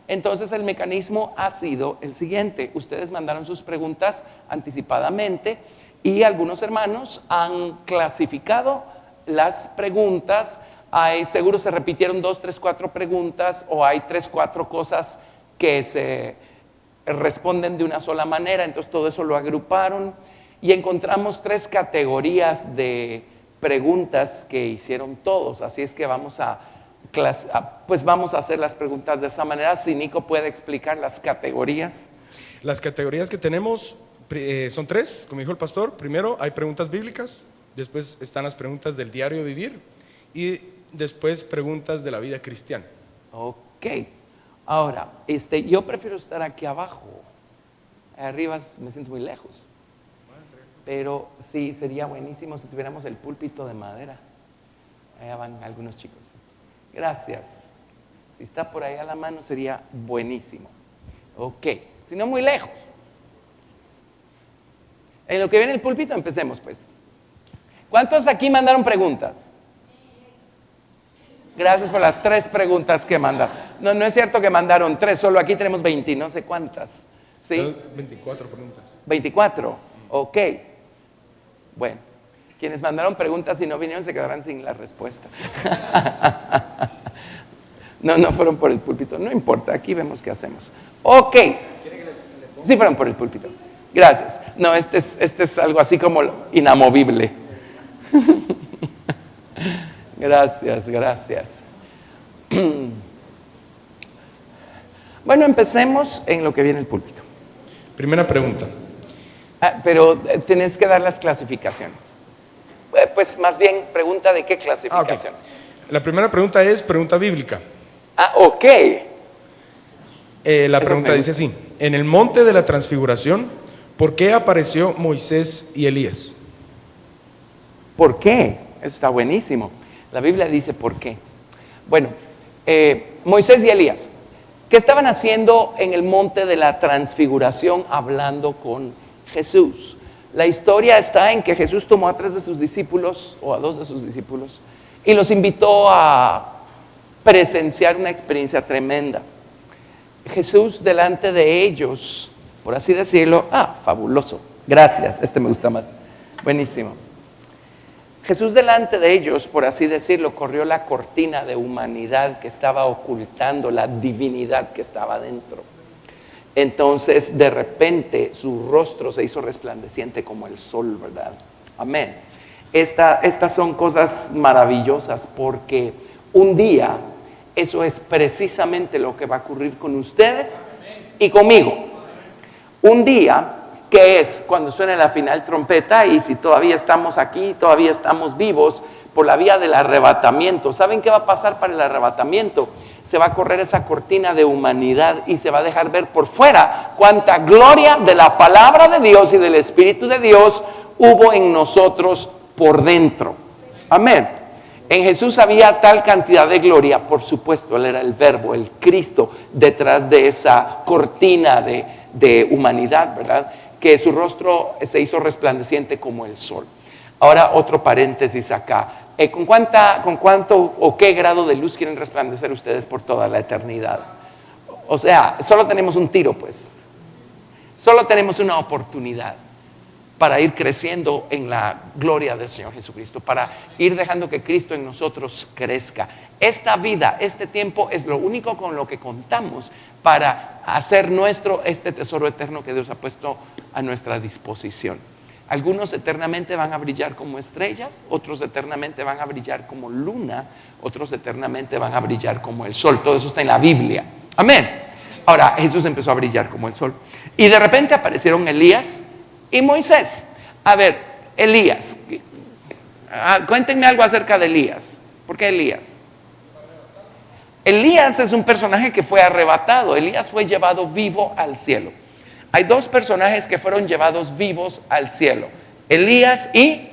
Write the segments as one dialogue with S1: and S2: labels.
S1: Entonces el mecanismo ha sido el siguiente: ustedes mandaron sus preguntas anticipadamente y algunos hermanos han clasificado las preguntas. Seguro se repitieron 2, 3, 4 preguntas, o hay 3, 4 cosas que se responden de una sola manera. Entonces todo eso lo agruparon y encontramos 3 categorías de preguntas que hicieron todos. Así es que vamos a hacer las preguntas de esa manera. Si Nico puede explicar las categorías.
S2: Las categorías que tenemos son 3, como dijo el pastor. Primero hay preguntas bíblicas, después están las preguntas del diario vivir y después preguntas de la vida cristiana.
S1: Ok. Ahora, yo prefiero estar aquí abajo. Arriba me siento muy lejos. Pero sí, sería buenísimo si tuviéramos el púlpito de madera. Allá van algunos chicos. Gracias. Si está por ahí a la mano sería buenísimo. Ok. Si no, muy lejos. En lo que viene el púlpito, empecemos pues. ¿Cuántos aquí mandaron preguntas? Gracias por las 3 preguntas que mandaron. No es cierto que mandaron 3, solo aquí tenemos 20, no sé cuántas. ¿Sí?
S2: 24 preguntas.
S1: 24, ok. Bueno, quienes mandaron preguntas y no vinieron se quedarán sin la respuesta. No fueron por el púlpito, no importa, aquí vemos qué hacemos. Ok. Sí fueron por el púlpito. Gracias. No, este es algo así como inamovible. Gracias. Bueno, empecemos en lo que viene el púlpito.
S2: Primera pregunta.
S1: Pero tenés que dar las clasificaciones. Pues más bien, pregunta de qué clasificación.
S2: Okay. La primera pregunta es pregunta bíblica.
S1: Ok.
S2: La pregunta dice así: en el monte de la transfiguración, ¿por qué apareció Moisés y Elías?
S1: ¿Por qué? Eso está buenísimo. La Biblia dice por qué. Bueno, Moisés y Elías, ¿qué estaban haciendo en el monte de la transfiguración hablando con Jesús? La historia está en que Jesús tomó a 3 de sus discípulos, o a 2 de sus discípulos, y los invitó a presenciar una experiencia tremenda. Jesús delante de ellos, por así decirlo, fabuloso, gracias, me gusta más, buenísimo. Jesús delante de ellos, por así decirlo, corrió la cortina de humanidad que estaba ocultando la divinidad que estaba dentro. Entonces, de repente, su rostro se hizo resplandeciente como el sol, ¿verdad? Amén. Estas son cosas maravillosas porque un día eso es precisamente lo que va a ocurrir con ustedes y conmigo. Un día que es cuando suene la final trompeta, y si todavía estamos aquí, todavía estamos vivos, por la vía del arrebatamiento. ¿Saben qué va a pasar para el arrebatamiento? Se va a correr esa cortina de humanidad y se va a dejar ver por fuera cuánta gloria de la palabra de Dios y del Espíritu de Dios hubo en nosotros por dentro. Amén. En Jesús había tal cantidad de gloria, por supuesto, Él era el Verbo, el Cristo, detrás de esa cortina de humanidad, ¿verdad? Que su rostro se hizo resplandeciente como el sol. Ahora otro paréntesis acá. ¿Con cuánto o qué grado de luz quieren resplandecer ustedes por toda la eternidad? O sea, solo tenemos un tiro, pues. Solo tenemos una oportunidad para ir creciendo en la gloria del Señor Jesucristo, para ir dejando que Cristo en nosotros crezca. Esta vida, este tiempo es lo único con lo que contamos para hacer nuestro este tesoro eterno que Dios ha puesto a nuestra disposición. Algunos eternamente van a brillar como estrellas, otros eternamente van a brillar como luna, otros eternamente van a brillar como el sol. Todo eso está en la Biblia. Amén. Ahora, Jesús empezó a brillar como el sol. Y de repente aparecieron Elías y Moisés. A ver, Elías. Cuéntenme algo acerca de Elías. ¿Por qué Elías? Elías es un personaje que fue arrebatado. Elías fue llevado vivo al cielo. Hay 2 personajes que fueron llevados vivos al cielo: Elías y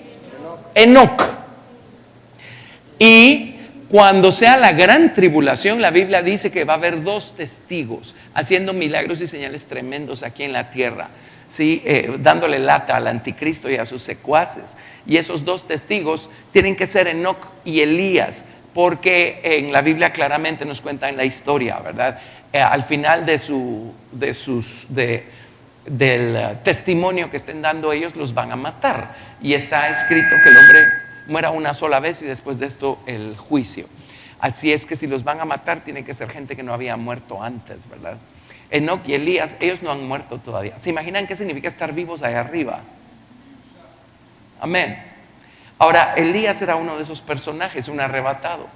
S1: Enoc. Y cuando sea la gran tribulación, la Biblia dice que va a haber 2 testigos haciendo milagros y señales tremendos aquí en la tierra, ¿sí? Dándole lata al anticristo y a sus secuaces. Y esos 2 testigos tienen que ser Enoc y Elías, porque en la Biblia claramente nos cuentan la historia, ¿verdad? al final del testimonio que estén dando ellos, los van a matar. Y está escrito que el hombre muera una sola vez y después de esto el juicio. Así es que si los van a matar, tiene que ser gente que no había muerto antes, ¿verdad? Enoc y Elías, ellos no han muerto todavía. ¿Se imaginan qué significa estar vivos allá arriba? Amén. Ahora, Elías era uno de esos personajes, un arrebatado.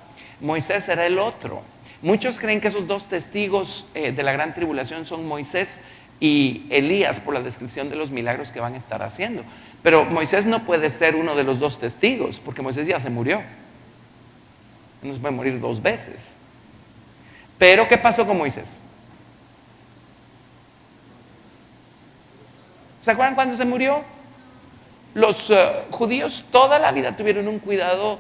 S1: Moisés era el otro. Muchos creen que esos dos testigos de la gran tribulación son Moisés y Elías por la descripción de los milagros que van a estar haciendo. Pero Moisés no puede ser uno de los dos testigos, porque Moisés ya se murió. No se puede morir dos veces. Pero ¿qué pasó con Moisés? ¿Se acuerdan cuando se murió? Los judíos toda la vida tuvieron un cuidado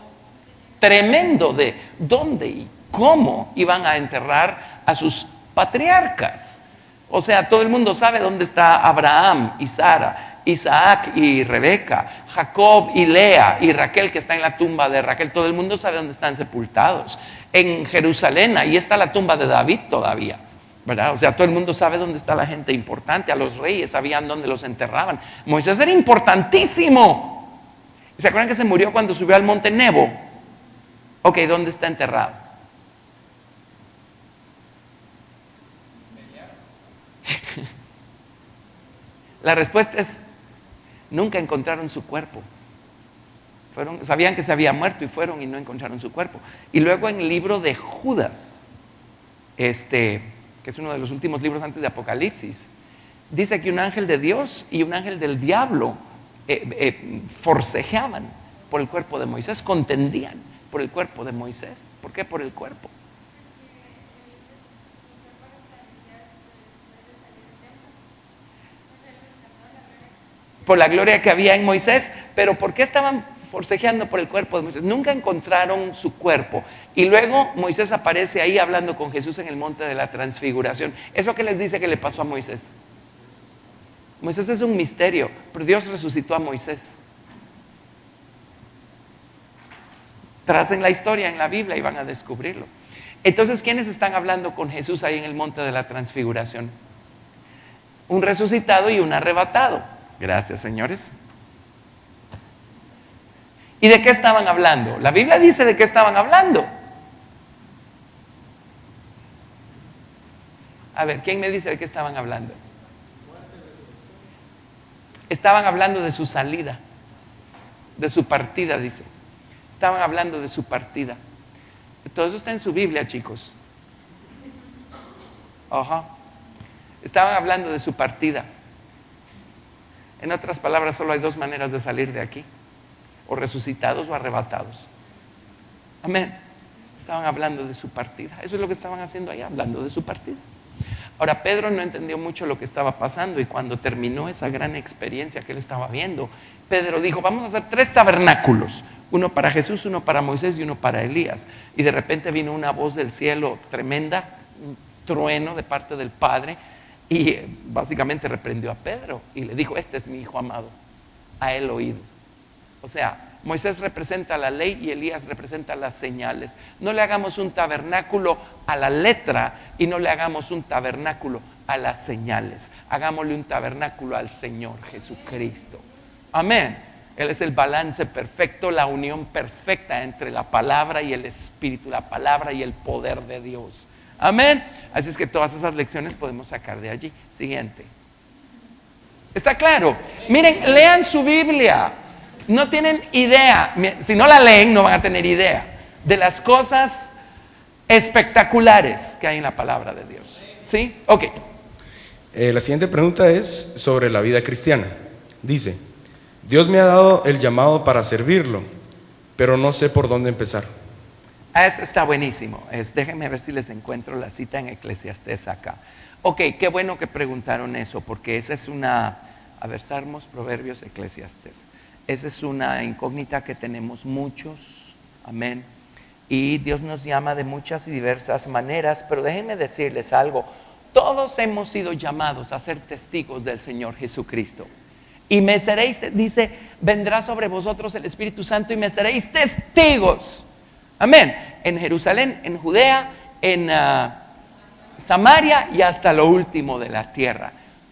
S1: tremendo de dónde y cómo iban a enterrar a sus patriarcas. O sea, todo el mundo sabe dónde está Abraham y Sara, Isaac y Rebeca, Jacob y Lea y Raquel, que está en la tumba de Raquel. Todo el mundo sabe dónde están sepultados. En Jerusalén, ahí está la tumba de David todavía, ¿verdad? O sea, todo el mundo sabe dónde está la gente importante. A los reyes sabían dónde los enterraban. Moisés era importantísimo. ¿Se acuerdan que se murió cuando subió al monte Nebo? Ok, ¿dónde está enterrado? La respuesta es: nunca encontraron su cuerpo. Sabían que se había muerto y fueron y no encontraron su cuerpo. Y luego en el libro de Judas, que es uno de los últimos libros antes de Apocalipsis, dice que un ángel de Dios y un ángel del diablo forcejeaban por el cuerpo de Moisés, contendían por el cuerpo de Moisés. ¿Por qué por el cuerpo? Por la gloria que había en Moisés. Pero ¿por qué estaban forcejeando por el cuerpo de Moisés? Nunca encontraron su cuerpo. Y luego Moisés aparece ahí hablando con Jesús en el monte de la transfiguración. ¿Eso qué les dice que le pasó a Moisés? Moisés es un misterio, pero Dios resucitó a Moisés. Tracen la historia en la Biblia y van a descubrirlo. Entonces, ¿quiénes están hablando con Jesús ahí en el monte de la transfiguración? Un resucitado y un arrebatado. Gracias, señores. ¿Y de qué estaban hablando? La Biblia dice de qué estaban hablando. A ver, ¿quién me dice de qué estaban hablando? Estaban hablando de su salida, de su partida, dice. Estaban hablando de su partida. Todo eso está en su Biblia, chicos. Ajá. Estaban hablando de su partida. En otras palabras, solo hay dos maneras de salir de aquí: o resucitados o arrebatados. Amén. Estaban hablando de su partida. Eso es lo que estaban haciendo ahí, hablando de su partida. Ahora, Pedro no entendió mucho lo que estaba pasando, y cuando terminó esa gran experiencia que él estaba viendo, Pedro dijo: vamos a hacer 3 tabernáculos, uno para Jesús, uno para Moisés y uno para Elías. Y de repente vino una voz del cielo tremenda, un trueno de parte del Padre, y básicamente reprendió a Pedro y le dijo: este es mi hijo amado, a él oíd. O sea, Moisés representa la ley y Elías representa las señales. No le hagamos un tabernáculo a la letra y no le hagamos un tabernáculo a las señales. Hagámosle un tabernáculo al Señor Jesucristo. Amén. Él es el balance perfecto, la unión perfecta entre la palabra y el Espíritu, la palabra y el poder de Dios. Amén. Así es que todas esas lecciones podemos sacar de allí. Siguiente. ¿Está claro? Miren, lean su Biblia. No tienen idea, si no la leen no van a tener idea de las cosas espectaculares que hay en la palabra de Dios. ¿Sí? Ok.
S2: La siguiente pregunta es sobre la vida cristiana. Dice: Dios me ha dado el llamado para servirlo, pero no sé por dónde empezar.
S1: Eso está buenísimo. Déjenme ver si les encuentro la cita en Eclesiastés acá. Ok, qué bueno que preguntaron eso, porque esa es una... A ver, Salmos, Proverbios, Eclesiastés. Esa es una incógnita que tenemos muchos. Amén. Y Dios nos llama de muchas y diversas maneras, pero déjenme decirles algo. Todos hemos sido llamados a ser testigos del Señor Jesucristo. Y me seréis, dice, vendrá sobre vosotros el Espíritu Santo y me seréis testigos. Amén. En Jerusalén, en Judea, en Samaria y hasta lo último de la tierra.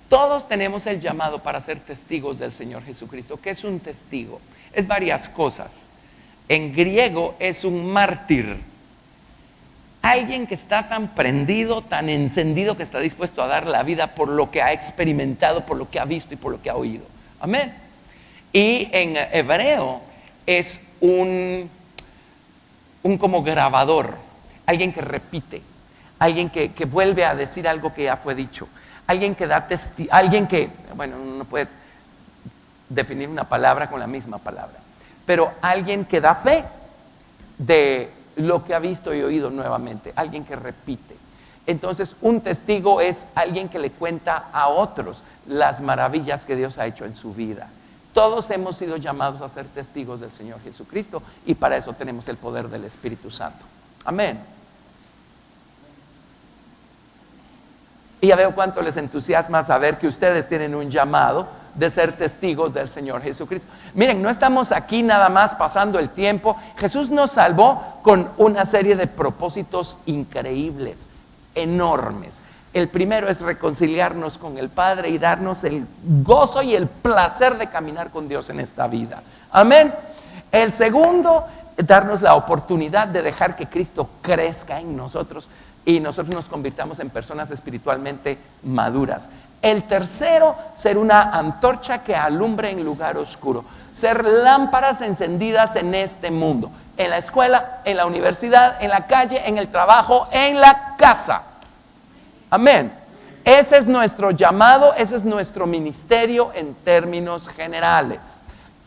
S1: Todos tenemos el llamado para ser testigos del Señor Jesucristo. ¿Qué es un testigo? Es varias cosas. En griego es un mártir. Alguien que está tan prendido, tan encendido, que está dispuesto a dar la vida por lo que ha experimentado, por lo que ha visto y por lo que ha oído. Amén. Y en hebreo es un como grabador, alguien que repite, alguien que vuelve a decir algo que ya fue dicho, alguien que da testimonio, alguien que, bueno, uno no puede definir una palabra con la misma palabra, pero alguien que da fe de lo que ha visto y oído nuevamente, alguien que repite. Entonces, un testigo es alguien que le cuenta a otros las maravillas que Dios ha hecho en su vida. Todos hemos sido llamados a ser testigos del Señor Jesucristo y para eso tenemos el poder del Espíritu Santo. Amén. Y ya veo cuánto les entusiasma saber que ustedes tienen un llamado de ser testigos del Señor Jesucristo. Miren, no estamos aquí nada más pasando el tiempo. Jesús nos salvó con una serie de propósitos increíbles, enormes. El primero es reconciliarnos con el Padre y darnos el gozo y el placer de caminar con Dios en esta vida. Amén. El segundo, darnos la oportunidad de dejar que Cristo crezca en nosotros y nosotros nos convirtamos en personas espiritualmente maduras. El tercero, ser una antorcha que alumbre en lugar oscuro. Ser lámparas encendidas en este mundo. En la escuela, en la universidad, en la calle, en el trabajo, en la casa. Amén. Ese es nuestro llamado, ese es nuestro ministerio en términos generales.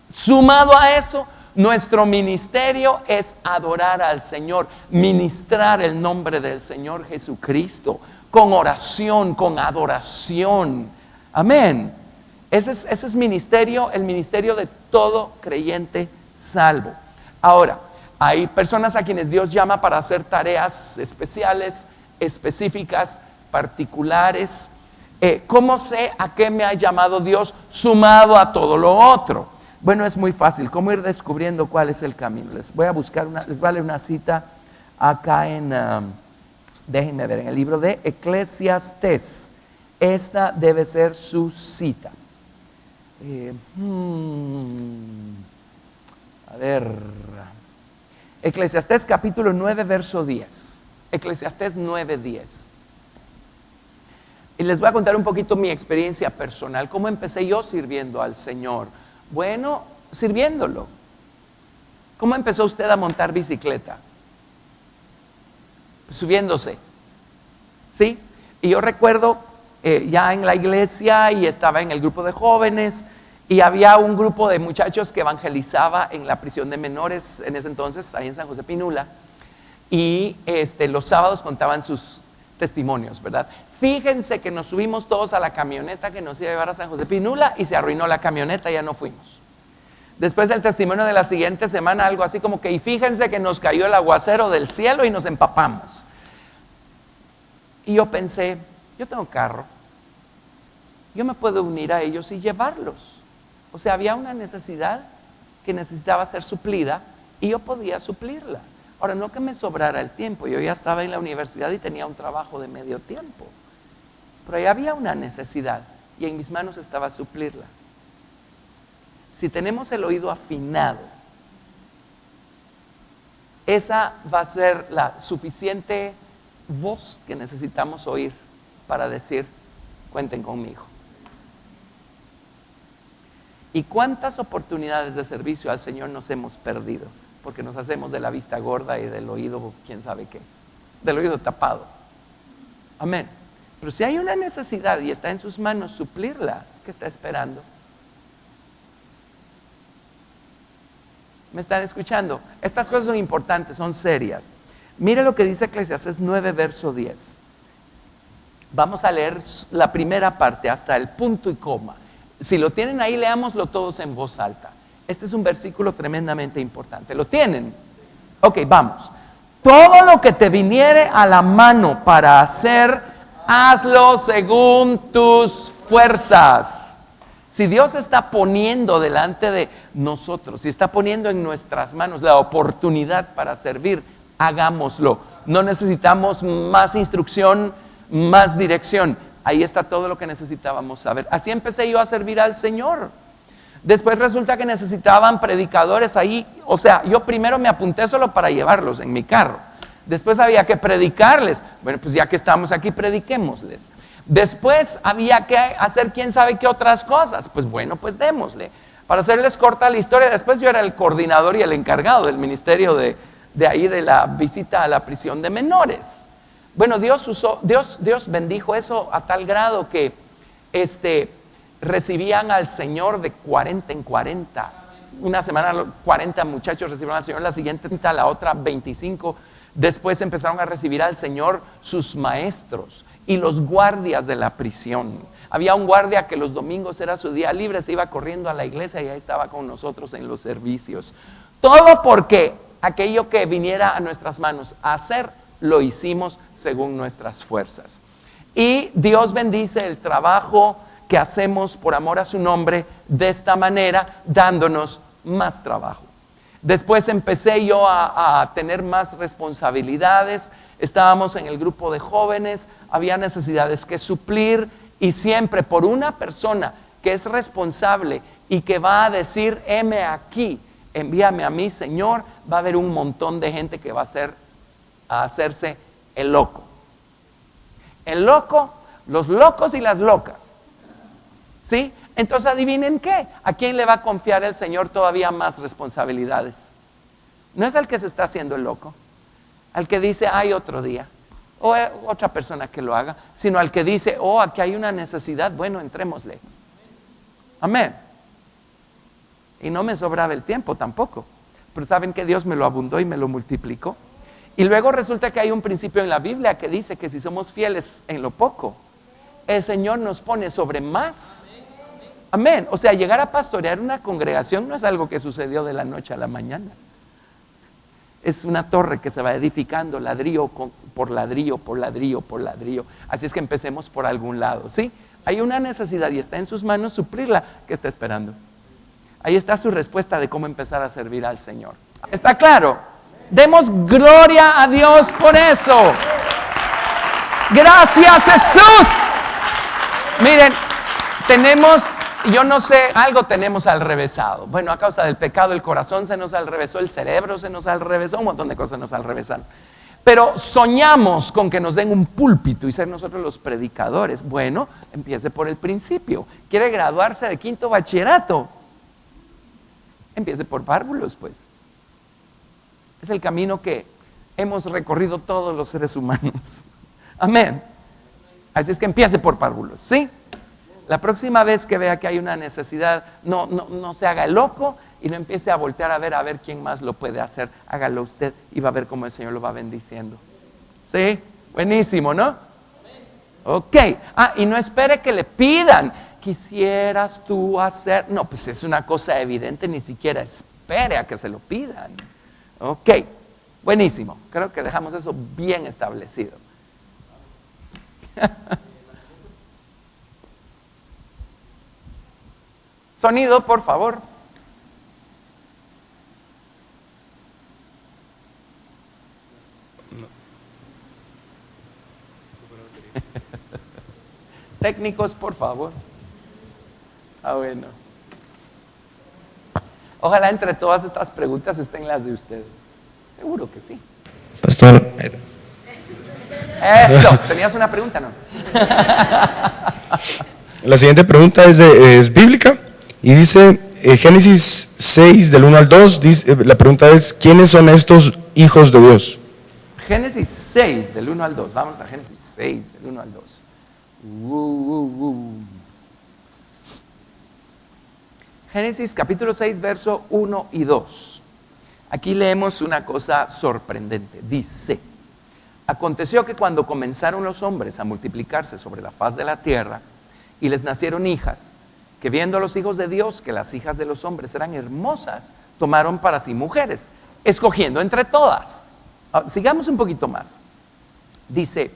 S1: Sumado a eso, nuestro ministerio es adorar al Señor, ministrar el nombre del Señor Jesucristo, con oración, con adoración. Amén. Ese es ministerio, el ministerio de todo creyente salvo. Ahora, hay personas a quienes Dios llama para hacer tareas especiales, específicas, particulares. ¿Cómo sé a qué me ha llamado Dios sumado a todo lo otro? Bueno, es muy fácil. ¿Cómo ir descubriendo cuál es el camino? Les voy a buscar les voy a leer una cita acá déjenme ver, en el libro de Eclesiastés. Esta debe ser su cita. A ver. Eclesiastés capítulo 9, verso 10. Eclesiastés 9, 10. Y les voy a contar un poquito mi experiencia personal. ¿Cómo empecé yo sirviendo al Señor? Bueno, sirviéndolo. ¿Cómo empezó usted a montar bicicleta? Subiéndose. ¿Sí? Y yo recuerdo ya en la iglesia y estaba en el grupo de jóvenes y había un grupo de muchachos que evangelizaba en la prisión de menores en ese entonces, ahí en San José Pinula. Y los sábados contaban sus testimonios, ¿verdad? Fíjense que nos subimos todos a la camioneta que nos iba a llevar a San José Pinula y se arruinó la camioneta y ya no fuimos. Después del testimonio de la siguiente semana, algo así como que, y fíjense que nos cayó el aguacero del cielo y nos empapamos. Y yo pensé, yo tengo carro, yo me puedo unir a ellos y llevarlos. O sea, había una necesidad que necesitaba ser suplida y yo podía suplirla. Ahora, no que me sobrara el tiempo, yo ya estaba en la universidad y tenía un trabajo de medio tiempo. Pero ahí había una necesidad y en mis manos estaba suplirla. Si tenemos el oído afinado, esa va a ser la suficiente voz que necesitamos oír para decir, cuenten conmigo. ¿Y cuántas oportunidades de servicio al Señor nos hemos perdido? Porque nos hacemos de la vista gorda y del oído, quién sabe qué, del oído tapado. Amén. Pero si hay una necesidad y está en sus manos suplirla, ¿qué está esperando? ¿Me están escuchando? Estas cosas son importantes, son serias. Mire lo que dice Eclesiastés 9, verso 10. Vamos a leer la primera parte hasta el punto y coma. Si lo tienen ahí, leámoslo todos en voz alta. Este es un versículo tremendamente importante. ¿Lo tienen? Ok, vamos. Todo lo que te viniere a la mano para hacer, hazlo según tus fuerzas. Si Dios está poniendo delante de nosotros, si está poniendo en nuestras manos la oportunidad para servir, hagámoslo. No necesitamos más instrucción, más dirección. Ahí está todo lo que necesitábamos saber. Así empecé yo a servir al Señor. Después resulta que necesitaban predicadores ahí. O sea, yo primero me apunté solo para llevarlos en mi carro. Después había que predicarles. Bueno, pues ya que estamos aquí, prediquémosles. Después había que hacer quién sabe qué otras cosas. Pues bueno, pues démosle. Para hacerles corta la historia, después yo era el coordinador y el encargado del ministerio de ahí de la visita a la prisión de menores. Bueno, Dios bendijo eso a tal grado que recibían al Señor de 40 en 40. Una semana 40 muchachos recibieron al Señor, la siguiente la otra 25. Después empezaron a recibir al Señor sus maestros y los guardias de la prisión. Había un guardia que los domingos era su día libre, se iba corriendo a la iglesia y ahí estaba con nosotros en los servicios. Todo porque aquello que viniera a nuestras manos a hacer, lo hicimos según nuestras fuerzas. Y Dios bendice el trabajo que hacemos por amor a su nombre de esta manera, dándonos más trabajo. Después empecé yo a tener más responsabilidades. Estábamos en el grupo de jóvenes, había necesidades que suplir y siempre por una persona que es responsable y que va a decir, heme aquí, envíame a mí, Señor, va a haber un montón de gente que va a hacerse el loco. El loco, los locos y las locas. ¿Sí? Entonces adivinen qué, ¿a quién le va a confiar el Señor todavía más responsabilidades? No es al que se está haciendo el loco, al que dice, hay otro día, o otra persona que lo haga, sino al que dice, oh, aquí hay una necesidad, bueno, entrémosle. Amén. Y no me sobraba el tiempo tampoco, pero saben que Dios me lo abundó y me lo multiplicó. Y luego resulta que hay un principio en la Biblia que dice que si somos fieles en lo poco, el Señor nos pone sobre más. Amén. O sea, llegar a pastorear una congregación no es algo que sucedió de la noche a la mañana. Es una torre que se va edificando ladrillo por ladrillo, por ladrillo, por ladrillo. Así es que empecemos por algún lado, ¿sí? Hay una necesidad y está en sus manos suplirla. ¿Qué está esperando? Ahí está su respuesta de cómo empezar a servir al Señor. ¿Está claro? Demos gloria a Dios por eso. Gracias, Jesús. Miren, yo no sé, algo tenemos al revésado. Bueno, a causa del pecado el corazón se nos alrevesó, el cerebro se nos alrevesó, un montón de cosas nos alrevesaron. Pero soñamos con que nos den un púlpito y ser nosotros los predicadores. Bueno, empiece por el principio. ¿Quiere graduarse de 5º bachillerato? Empiece por párvulos, pues. Es el camino que hemos recorrido todos los seres humanos. Amén. Así es que empiece por párvulos, ¿sí? La próxima vez que vea que hay una necesidad, no se haga el loco y no empiece a voltear a ver quién más lo puede hacer. Hágalo usted y va a ver cómo el Señor lo va bendiciendo. ¿Sí? Buenísimo, ¿no? Ok. Y no espere que le pidan. ¿Quisieras tú hacer? No, pues es una cosa evidente, ni siquiera espere a que se lo pidan. Ok. Buenísimo. Creo que dejamos eso bien establecido. Sonido, por favor. Técnicos, por favor. Bueno. Ojalá entre todas estas preguntas estén las de ustedes. Seguro que sí.
S3: Pastor.
S1: Eso, ¿tenías una pregunta, no?
S2: La siguiente pregunta es bíblica y dice Génesis 6 del 1 al 2, la pregunta es, ¿quiénes son estos hijos de Dios?
S1: Génesis 6 del 1 al 2, vamos a Génesis 6 del 1 al 2. Génesis capítulo 6, verso 1 y 2. Aquí leemos una cosa sorprendente. Dice, aconteció que cuando comenzaron los hombres a multiplicarse sobre la faz de la tierra y les nacieron hijas, que viendo a los hijos de Dios que las hijas de los hombres eran hermosas, tomaron para sí mujeres, escogiendo entre todas. Sigamos un poquito más. Dice,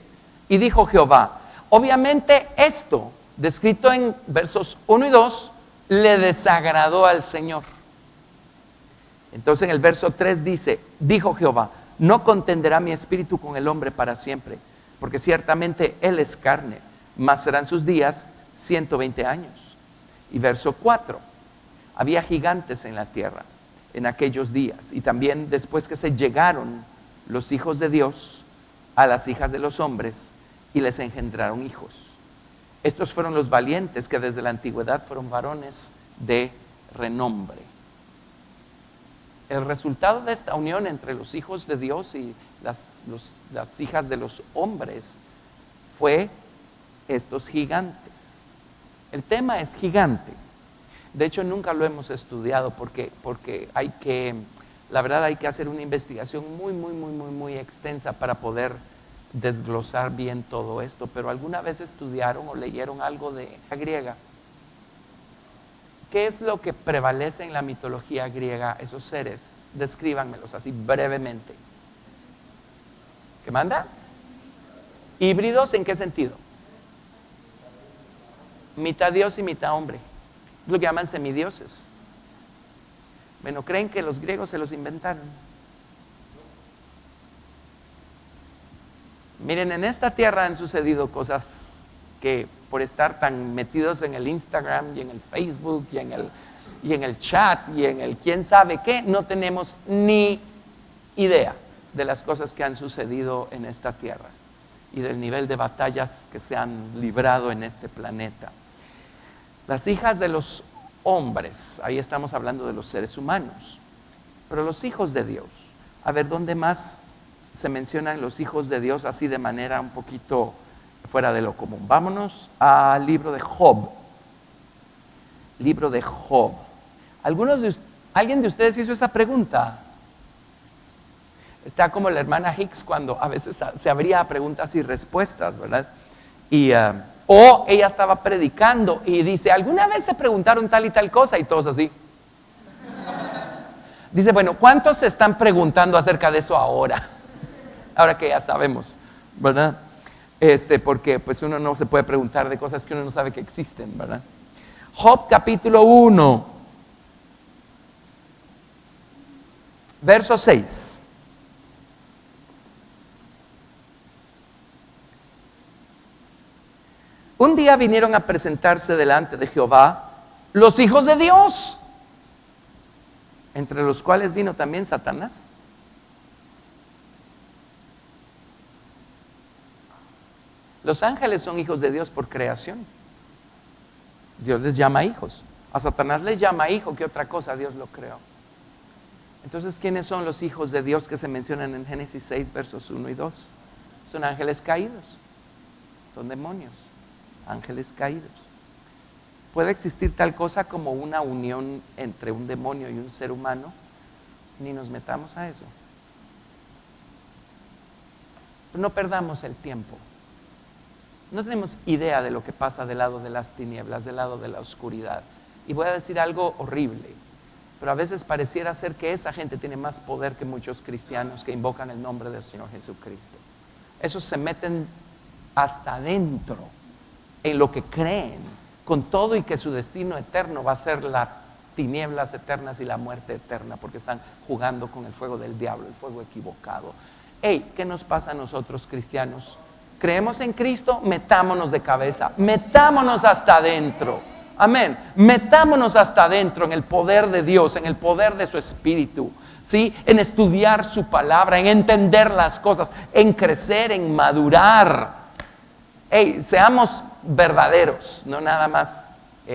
S1: y dijo Jehová, obviamente esto, descrito en versos 1 y 2, le desagradó al Señor. Entonces en el verso 3 dice, dijo Jehová, no contenderá mi espíritu con el hombre para siempre, porque ciertamente Él es carne, mas serán sus días 120 años. Y verso 4, había gigantes en la tierra en aquellos días, y también después que se llegaron los hijos de Dios a las hijas de los hombres y les engendraron hijos. Estos fueron los valientes que desde la antigüedad fueron varones de renombre. El resultado de esta unión entre los hijos de Dios y las hijas de los hombres fue estos gigantes. El tema es gigante. De hecho, nunca lo hemos estudiado porque la verdad hay que hacer una investigación muy extensa para poder desglosar bien todo esto. Pero alguna vez estudiaron o leyeron algo de la griega. ¿Qué es lo que prevalece en la mitología griega, esos seres? Descríbanmelos así brevemente. ¿Qué manda? ¿Híbridos en qué sentido? Mitad Dios y mitad hombre. Es lo que llaman semidioses. Bueno, ¿creen que los griegos se los inventaron? Miren, en esta tierra han sucedido cosas que por estar tan metidos en el Instagram y en el Facebook y en el chat y en el quién sabe qué, no tenemos ni idea de las cosas que han sucedido en esta tierra y del nivel de batallas que se han librado en este planeta. Las hijas de los hombres, ahí estamos hablando de los seres humanos, pero los hijos de Dios, a ver, ¿dónde más se mencionan los hijos de Dios así de manera un poquito fuera de lo común? Vámonos al libro de Job. Libro de Job. ¿Alguien de ustedes hizo esa pregunta? Está como la hermana Hicks cuando a veces se abría a preguntas y respuestas, ¿verdad? O ella estaba predicando y dice, ¿alguna vez se preguntaron tal y tal cosa? Y todos así. Dice, bueno, ¿cuántos se están preguntando acerca de eso ahora? Ahora que ya sabemos, ¿verdad? Porque pues uno no se puede preguntar de cosas que uno no sabe que existen, ¿verdad? Job capítulo 1, verso 6. Un día vinieron a presentarse delante de Jehová los hijos de Dios, entre los cuales vino también Satanás. Los ángeles son hijos de Dios por creación. Dios les llama hijos. A Satanás les llama hijo, ¿qué otra cosa? Dios lo creó. Entonces, ¿quiénes son los hijos de Dios que se mencionan en Génesis 6, versos 1 y 2? Son ángeles caídos, son demonios, ángeles caídos. ¿Puede existir tal cosa como una unión entre un demonio y un ser humano? Ni nos metamos a eso. No perdamos el tiempo. No tenemos idea de lo que pasa del lado de las tinieblas, del lado de la oscuridad. Y voy a decir algo horrible, pero a veces pareciera ser que esa gente tiene más poder que muchos cristianos que invocan el nombre del Señor Jesucristo. Esos se meten hasta adentro en lo que creen, con todo y que su destino eterno va a ser las tinieblas eternas y la muerte eterna, porque están jugando con el fuego del diablo, el fuego equivocado. Hey, ¿qué nos pasa a nosotros cristianos? Creemos en Cristo, metámonos de cabeza, metámonos hasta adentro, amén, metámonos hasta adentro en el poder de Dios, en el poder de su Espíritu, ¿sí? En estudiar su palabra, en entender las cosas, en crecer, en madurar. Hey, seamos verdaderos, no nada más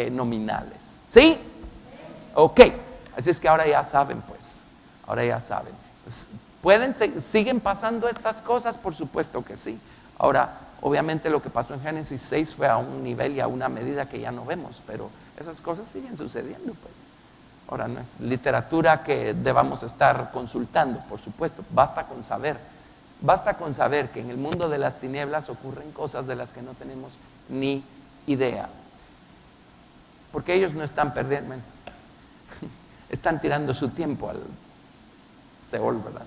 S1: nominales, ¿sí? Ok, así es que ahora ya saben, pues, ahora ya saben. ¿Siguen pasando estas cosas? Por supuesto que sí. Ahora, obviamente lo que pasó en Génesis 6 fue a un nivel y a una medida que ya no vemos, pero esas cosas siguen sucediendo, pues. Ahora, no es literatura que debamos estar consultando, por supuesto, basta con saber que en el mundo de las tinieblas ocurren cosas de las que no tenemos ni idea. Porque ellos no están perdiendo, están tirando su tiempo al Seol, ¿verdad?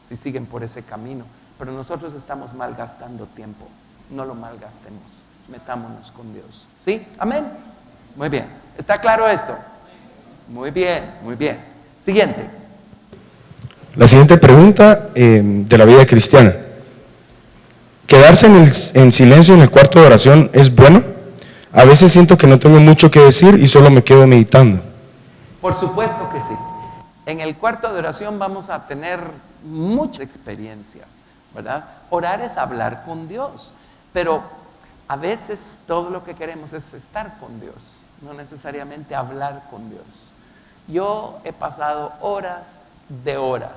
S1: Si siguen por ese camino. Pero nosotros estamos malgastando tiempo. No lo malgastemos. Metámonos con Dios. ¿Sí? Amén. Muy bien. ¿Está claro esto? Muy bien, muy bien. Siguiente.
S2: La siguiente pregunta de la vida cristiana. ¿Quedarse en silencio en el cuarto de oración es bueno? A veces siento que no tengo mucho que decir y solo me quedo meditando.
S1: Por supuesto que sí. En el cuarto de oración vamos a tener muchas experiencias, ¿verdad? Orar es hablar con Dios, pero a veces todo lo que queremos es estar con Dios, no necesariamente hablar con Dios. Yo he pasado horas de horas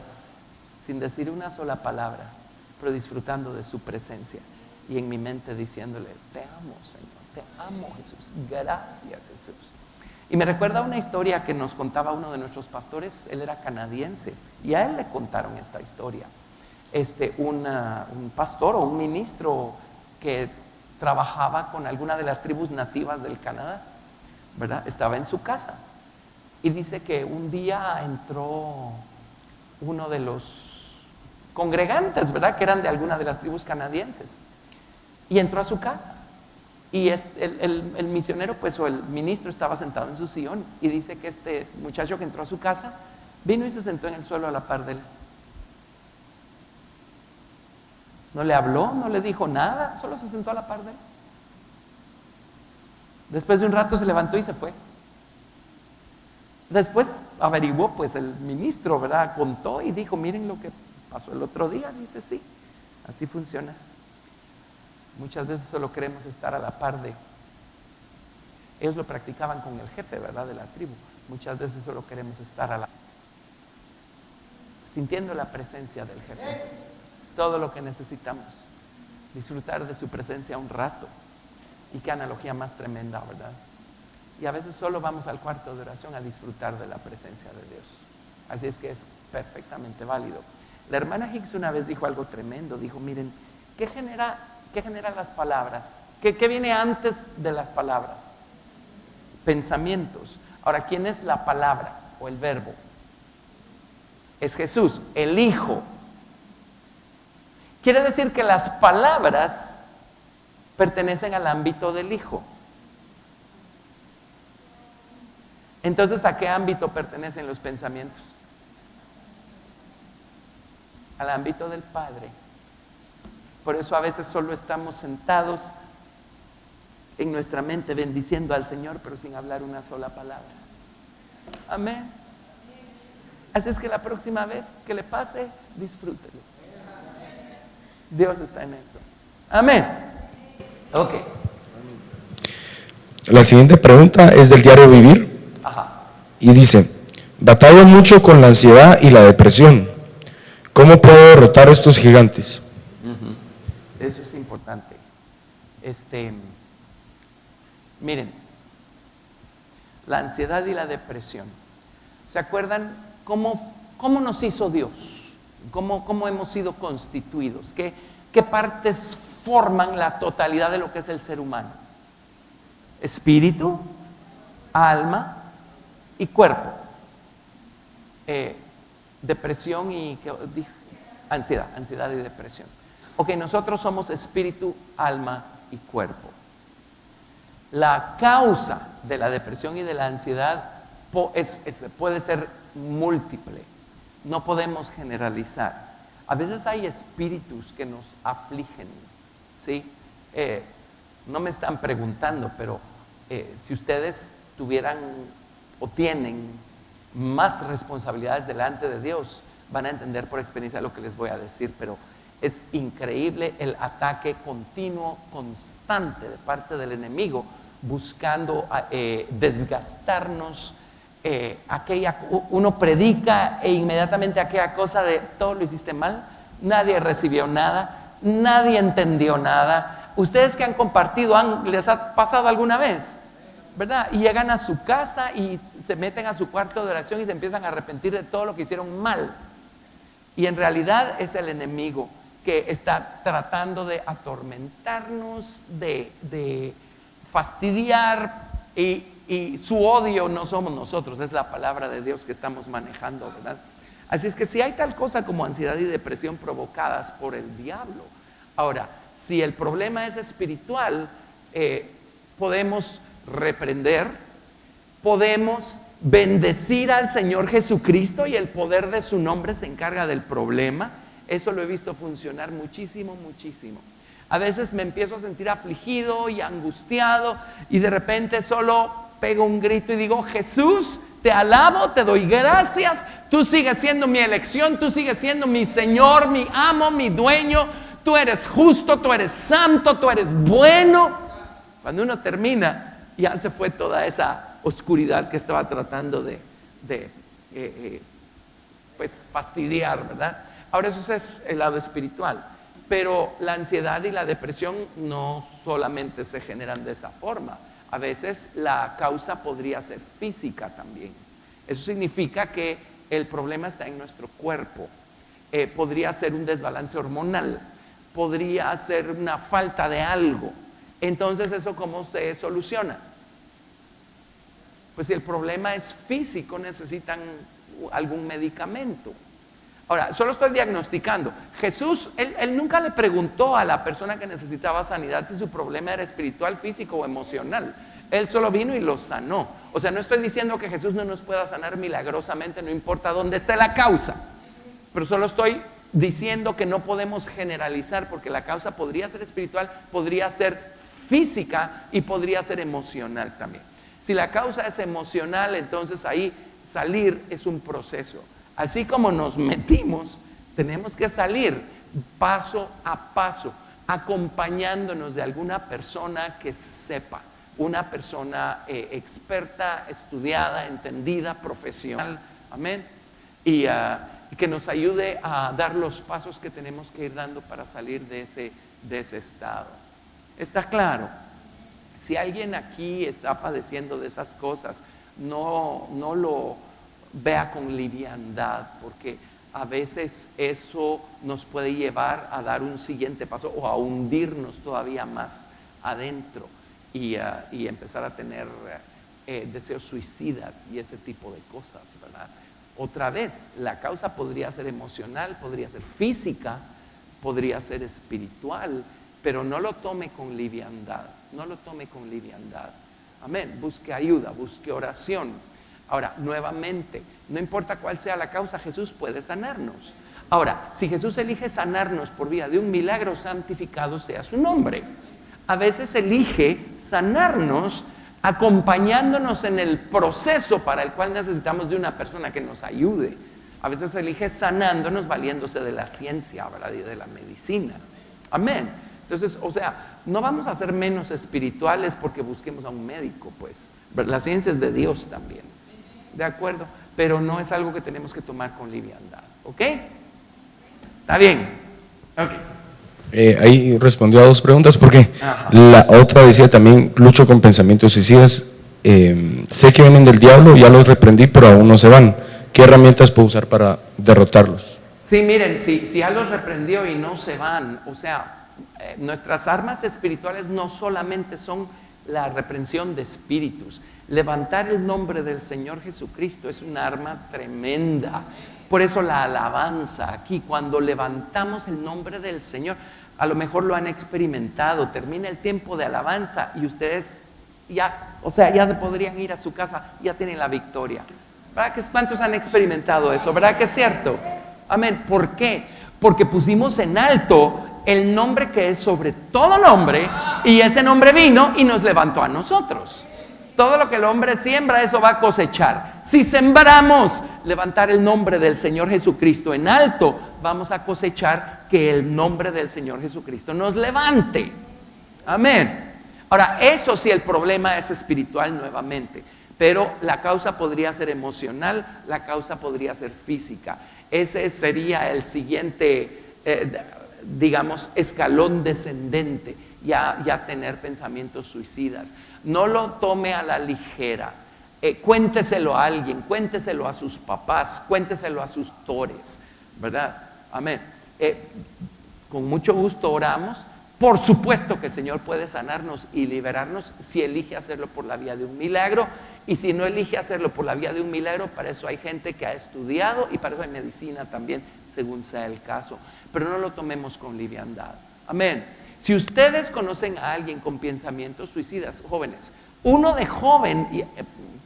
S1: sin decir una sola palabra, pero disfrutando de su presencia y en mi mente diciéndole: te amo, Señor, te amo, Jesús, gracias, Jesús. Y me recuerda una historia que nos contaba uno de nuestros pastores. Él era canadiense y a él le contaron esta historia. Un pastor o un ministro que trabajaba con alguna de las tribus nativas del Canadá, ¿verdad? Estaba en su casa y dice que un día entró uno de los congregantes, ¿verdad?, que eran de alguna de las tribus canadienses, y entró a su casa. Y el misionero, pues, o el ministro estaba sentado en su sillón, y dice que este muchacho que entró a su casa vino y se sentó en el suelo a la par de él. No le habló, no le dijo nada, solo se sentó a la par de él. Después de un rato se levantó y se fue. Después averiguó, pues, el ministro, ¿verdad?, contó y dijo: miren lo que pasó el otro día. Dice: sí, así funciona. Muchas veces solo queremos estar a la par de. Ellos lo practicaban con el jefe, ¿verdad?, de la tribu. Muchas veces solo queremos estar sintiendo la presencia del jefe. Es todo lo que necesitamos. Disfrutar de su presencia un rato. Y qué analogía más tremenda, ¿verdad? Y a veces solo vamos al cuarto de oración a disfrutar de la presencia de Dios. Así es que es perfectamente válido. La hermana Hicks una vez dijo algo tremendo. Dijo: miren, ¿qué genera las palabras? ¿Qué viene antes de las palabras? Pensamientos. Ahora, ¿quién es la palabra o el verbo? Es Jesús, el Hijo. Quiere decir que las palabras pertenecen al ámbito del Hijo. Entonces, ¿a qué ámbito pertenecen los pensamientos? Al ámbito del Padre. Por eso a veces solo estamos sentados en nuestra mente bendiciendo al Señor, pero sin hablar una sola palabra. Amén. Así es que la próxima vez que le pase, disfrútelo. Dios está en eso. Amén. Ok.
S2: La siguiente pregunta es del diario Vivir.
S1: Ajá.
S2: Y dice: batallo mucho con la ansiedad y la depresión. ¿Cómo puedo derrotar estos gigantes?
S1: Eso es importante. Miren, la ansiedad y la depresión. ¿Se acuerdan cómo nos hizo Dios? ¿Cómo hemos sido constituidos? ¿Qué partes forman la totalidad de lo que es el ser humano? Espíritu, alma y cuerpo. Depresión y ansiedad y depresión. Ok, nosotros somos espíritu, alma y cuerpo. La causa de la depresión y de la ansiedad puede ser múltiple. No podemos generalizar. A veces hay espíritus que nos afligen, ¿sí? No me están preguntando, pero si ustedes tuvieran o tienen más responsabilidades delante de Dios, van a entender por experiencia lo que les voy a decir, pero es increíble el ataque continuo, constante de parte del enemigo, buscando desgastarnos. Uno predica e inmediatamente aquella cosa de: todo lo hiciste mal, nadie recibió nada, nadie entendió nada. Ustedes que han compartido, ¿les ha pasado alguna vez? ¿Verdad? Y llegan a su casa y se meten a su cuarto de oración y se empiezan a arrepentir de todo lo que hicieron mal. Y en realidad es el enemigo que está tratando de atormentarnos, de fastidiar, y su odio no somos nosotros, es la palabra de Dios que estamos manejando, ¿verdad? Así es que si hay tal cosa como ansiedad y depresión provocadas por el diablo. Ahora, si el problema es espiritual, podemos reprender, podemos bendecir al Señor Jesucristo y el poder de su nombre se encarga del problema. Eso lo he visto funcionar muchísimo, muchísimo. A veces me empiezo a sentir afligido y angustiado y de repente solo pego un grito y digo: Jesús, te alabo, te doy gracias, tú sigues siendo mi elección, tú sigues siendo mi Señor, mi amo, mi dueño, tú eres justo, tú eres santo, tú eres bueno. Cuando uno termina, ya se fue toda esa oscuridad que estaba tratando de pues fastidiar, ¿verdad? Ahora eso es el lado espiritual, pero la ansiedad y la depresión no solamente se generan de esa forma. A veces la causa podría ser física también. Eso significa que el problema está en nuestro cuerpo. Podría ser un desbalance hormonal, podría ser una falta de algo. Entonces, ¿eso cómo se soluciona? Pues si el problema es físico, necesitan algún medicamento. Ahora, solo estoy diagnosticando. Jesús, él nunca le preguntó a la persona que necesitaba sanidad si su problema era espiritual, físico o emocional. Él solo vino y lo sanó. O sea, no estoy diciendo que Jesús no nos pueda sanar milagrosamente, no importa dónde esté la causa. Pero solo estoy diciendo que no podemos generalizar, porque la causa podría ser espiritual, podría ser física y podría ser emocional también. Si la causa es emocional, entonces ahí salir es un proceso. Así como nos metimos, tenemos que salir paso a paso, acompañándonos de alguna persona que sepa, una persona experta, estudiada, entendida, profesional, amén, y que nos ayude a dar los pasos que tenemos que ir dando para salir de ese estado. ¿Está claro? Si alguien aquí está padeciendo de esas cosas, no lo vea con liviandad, porque a veces eso nos puede llevar a dar un siguiente paso o a hundirnos todavía más adentro y empezar a tener deseos suicidas y ese tipo de cosas, ¿verdad? Otra vez, la causa podría ser emocional, podría ser física, podría ser espiritual, pero no lo tome con liviandad, no lo tome con liviandad. Amén, busque ayuda, busque oración. Ahora, nuevamente, no importa cuál sea la causa, Jesús puede sanarnos. Ahora, si Jesús elige sanarnos por vía de un milagro, santificado sea su nombre. A veces elige sanarnos acompañándonos en el proceso para el cual necesitamos de una persona que nos ayude. A veces elige sanándonos valiéndose de la ciencia, ¿verdad? Y de la medicina. Amén. Entonces, o sea, no vamos a ser menos espirituales porque busquemos a un médico, pues. La ciencia es de Dios también. ¿De acuerdo? Pero no es algo que tenemos que tomar con liviandad. ¿Ok? ¿Está bien? Ok.
S2: Ahí respondió a dos preguntas, porque
S1: Ajá.
S2: la otra decía también: lucho con pensamientos suicidas, sé que vienen del diablo, ya los reprendí, pero aún no se van. ¿Qué herramientas puedo usar para derrotarlos?
S1: Sí, miren, si ya los reprendió y no se van, o sea, nuestras armas espirituales no solamente son la reprensión de espíritus. Levantar el nombre del Señor Jesucristo es un arma tremenda. Por eso la alabanza aquí, cuando levantamos el nombre del Señor, a lo mejor lo han experimentado, termina el tiempo de alabanza y ustedes ya, o sea, ya podrían ir a su casa, ya tienen la victoria. ¿Verdad que cuántos han experimentado eso? ¿Verdad que es cierto? Amén. ¿Por qué? Porque pusimos en alto el nombre que es sobre todo nombre, y ese nombre vino y nos levantó a nosotros. Todo lo que el hombre siembra, eso va a cosechar. Si sembramos levantar el nombre del Señor Jesucristo en alto, vamos a cosechar que el nombre del Señor Jesucristo nos levante. Amén. Ahora, eso sí, el problema es espiritual nuevamente, pero la causa podría ser emocional, la causa podría ser física. Ese sería el siguiente, digamos, escalón descendente, ya tener pensamientos suicidas. No lo tome a la ligera. Cuénteselo a alguien, cuénteselo a sus papás, cuénteselo a sus tutores, ¿verdad? Amén. Con mucho gusto oramos. Por supuesto que el Señor puede sanarnos y liberarnos si elige hacerlo por la vía de un milagro, y si no elige hacerlo por la vía de un milagro, para eso hay gente que ha estudiado y para eso hay medicina también, según sea el caso. Pero no lo tomemos con liviandad. Amén. Si ustedes conocen a alguien con pensamientos suicidas, jóvenes, uno de joven,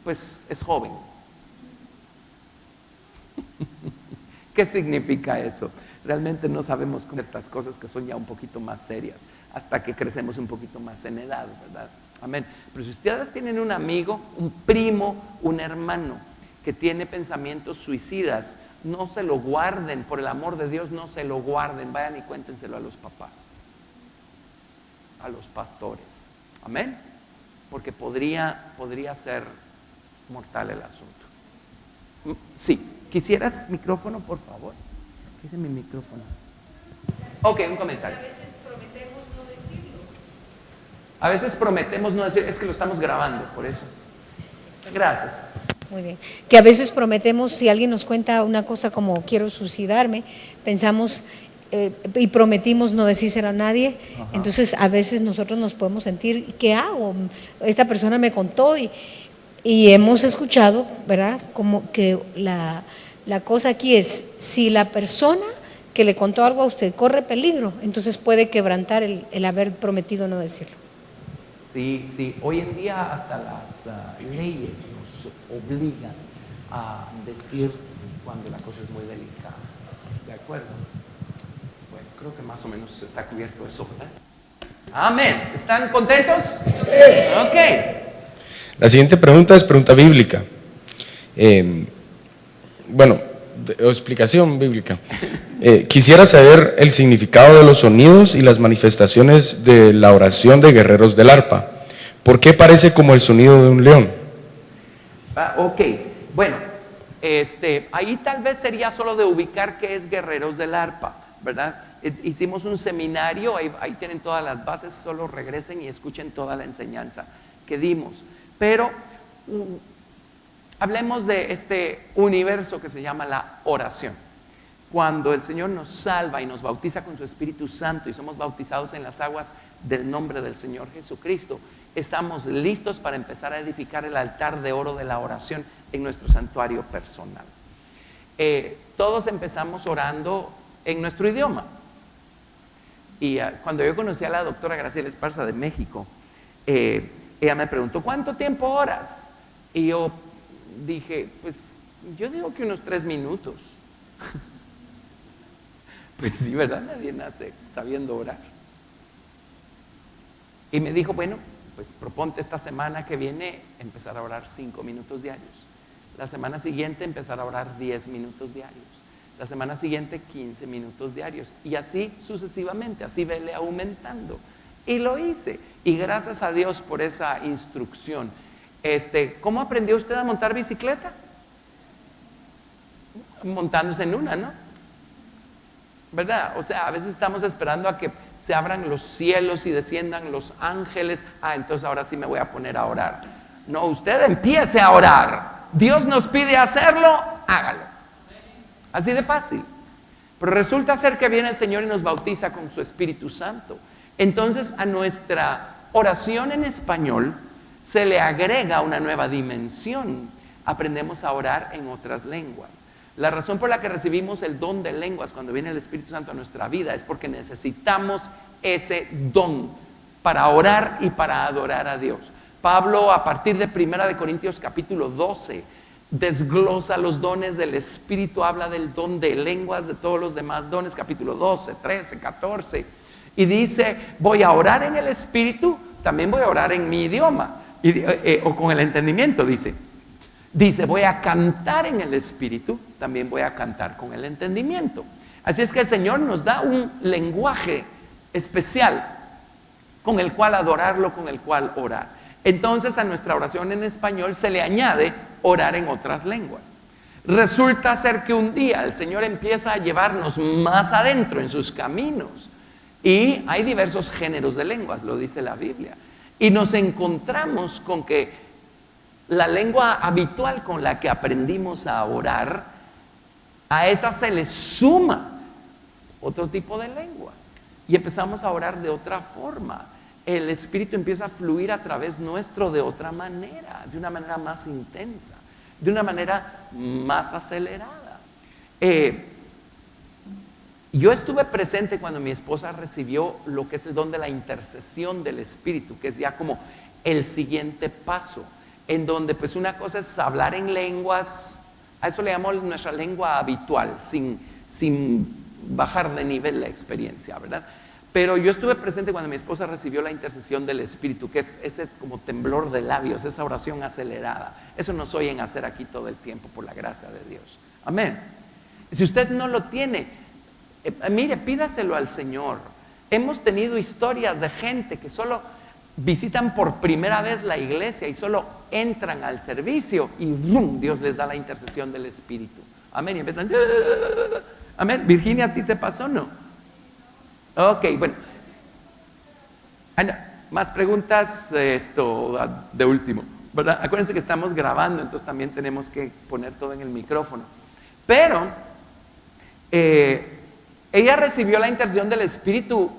S1: pues es joven. ¿Qué significa eso? Realmente no sabemos ciertas cosas que son ya un poquito más serias. hasta que crecemos un poquito más en edad, ¿verdad? Amén. Pero si ustedes tienen un amigo, un primo, un hermano que tiene pensamientos suicidas, no se lo guarden, por el amor de Dios, no se lo guarden, vayan y cuéntenselo a los papás, a los pastores. Amén. Porque podría ser mortal el asunto. Sí, ¿quisieras micrófono, por favor? ¿Qué es mi micrófono? Ok, un comentario.
S3: A veces prometemos no decirlo.
S1: A veces prometemos no decir, es que lo estamos grabando, por eso. Gracias.
S3: Muy bien. Que a veces prometemos, si alguien nos cuenta una cosa como quiero suicidarme, pensamos y prometimos no decírselo a nadie.
S1: Ajá.
S3: Entonces a veces nosotros nos podemos sentir, ¿qué hago? Esta persona me contó y hemos escuchado, ¿verdad? Como que la cosa aquí es, si la persona que le contó algo a usted corre peligro, entonces puede quebrantar el haber prometido no decirlo.
S1: Sí, sí. Hoy en día hasta las leyes nos obligan a decir cuando la cosa es muy delicada. ¿De acuerdo? Bueno, creo que más o menos está cubierto eso, ¿verdad? Amén. ¿Están contentos? Sí. Ok.
S2: La siguiente pregunta es pregunta bíblica. Explicación bíblica. Quisiera saber el significado de los sonidos y las manifestaciones de la oración de guerreros del arpa. ¿Por qué parece como el sonido de un león?
S1: Ok, bueno, ahí tal vez sería solo de ubicar qué es guerreros del arpa, ¿verdad? Hicimos un seminario, ahí tienen todas las bases, solo regresen y escuchen toda la enseñanza que dimos. Pero hablemos de este universo que se llama la oración. Cuando el Señor nos salva y nos bautiza con su Espíritu Santo y somos bautizados en las aguas del nombre del Señor Jesucristo, estamos listos para empezar a edificar el altar de oro de la oración en nuestro santuario personal. Todos empezamos orando en nuestro idioma. Y cuando yo conocí a la doctora Graciela Esparza de México, ella me preguntó, ¿cuánto tiempo oras? Y yo dije, pues yo digo que unos 3 minutos. Pues sí, ¿verdad? Nadie nace sabiendo orar. Y me dijo, bueno, pues proponte esta semana que viene empezar a orar 5 minutos diarios. La semana siguiente empezar a orar 10 minutos diarios. La semana siguiente 15 minutos diarios. Y así sucesivamente, así vele aumentando. Y lo hice. Y gracias a Dios por esa instrucción. ¿Cómo aprendió usted a montar bicicleta? Montándose en una, ¿no? ¿Verdad? O sea, a veces estamos esperando a que se abran los cielos y desciendan los ángeles. Entonces ahora sí me voy a poner a orar. No, usted empiece a orar. Dios nos pide hacerlo, hágalo. Así de fácil. Pero resulta ser que viene el Señor y nos bautiza con su Espíritu Santo. Entonces a nuestra oración en español se le agrega una nueva dimensión. Aprendemos a orar en otras lenguas. La razón por la que recibimos el don de lenguas cuando viene el Espíritu Santo a nuestra vida es porque necesitamos ese don para orar y para adorar a Dios. Pablo, a partir de 1 Corintios capítulo 12, desglosa los dones del Espíritu, habla del don de lenguas, de todos los demás dones, capítulo 12, 13, 14, y dice, voy a orar en el Espíritu, también voy a orar en mi idioma, o con el entendimiento, dice, voy a cantar en el Espíritu, también voy a cantar con el entendimiento. Así es que el Señor nos da un lenguaje especial con el cual adorarlo, con el cual orar. Entonces a nuestra oración en español se le añade orar en otras lenguas. Resulta ser que un día el Señor empieza a llevarnos más adentro en sus caminos y hay diversos géneros de lenguas, lo dice la Biblia. Y nos encontramos con que la lengua habitual con la que aprendimos a orar, a esa se le suma otro tipo de lengua y empezamos a orar de otra forma. El Espíritu empieza a fluir a través nuestro de otra manera, de una manera más intensa, de una manera más acelerada. Yo estuve presente cuando mi esposa recibió lo que es el don de la intercesión del Espíritu, que es ya como el siguiente paso, en donde pues una cosa es hablar en lenguas, a eso le llamamos nuestra lengua habitual, sin bajar de nivel la experiencia, ¿verdad? Pero yo estuve presente cuando mi esposa recibió la intercesión del Espíritu, que es ese como temblor de labios, esa oración acelerada. Eso nos oyen hacer aquí todo el tiempo por la gracia de Dios. Amén. Si usted no lo tiene, mire, pídaselo al Señor. Hemos tenido historias de gente que solo visitan por primera vez la iglesia y solo entran al servicio y ¡rum!, Dios les da la intercesión del Espíritu. Amén. Y empiezan, amén. Virginia, ¿a ti te pasó o no? Ok, bueno. Más preguntas, de último, ¿verdad? Acuérdense que estamos grabando, entonces también tenemos que poner todo en el micrófono. Pero ella recibió la intercesión del Espíritu,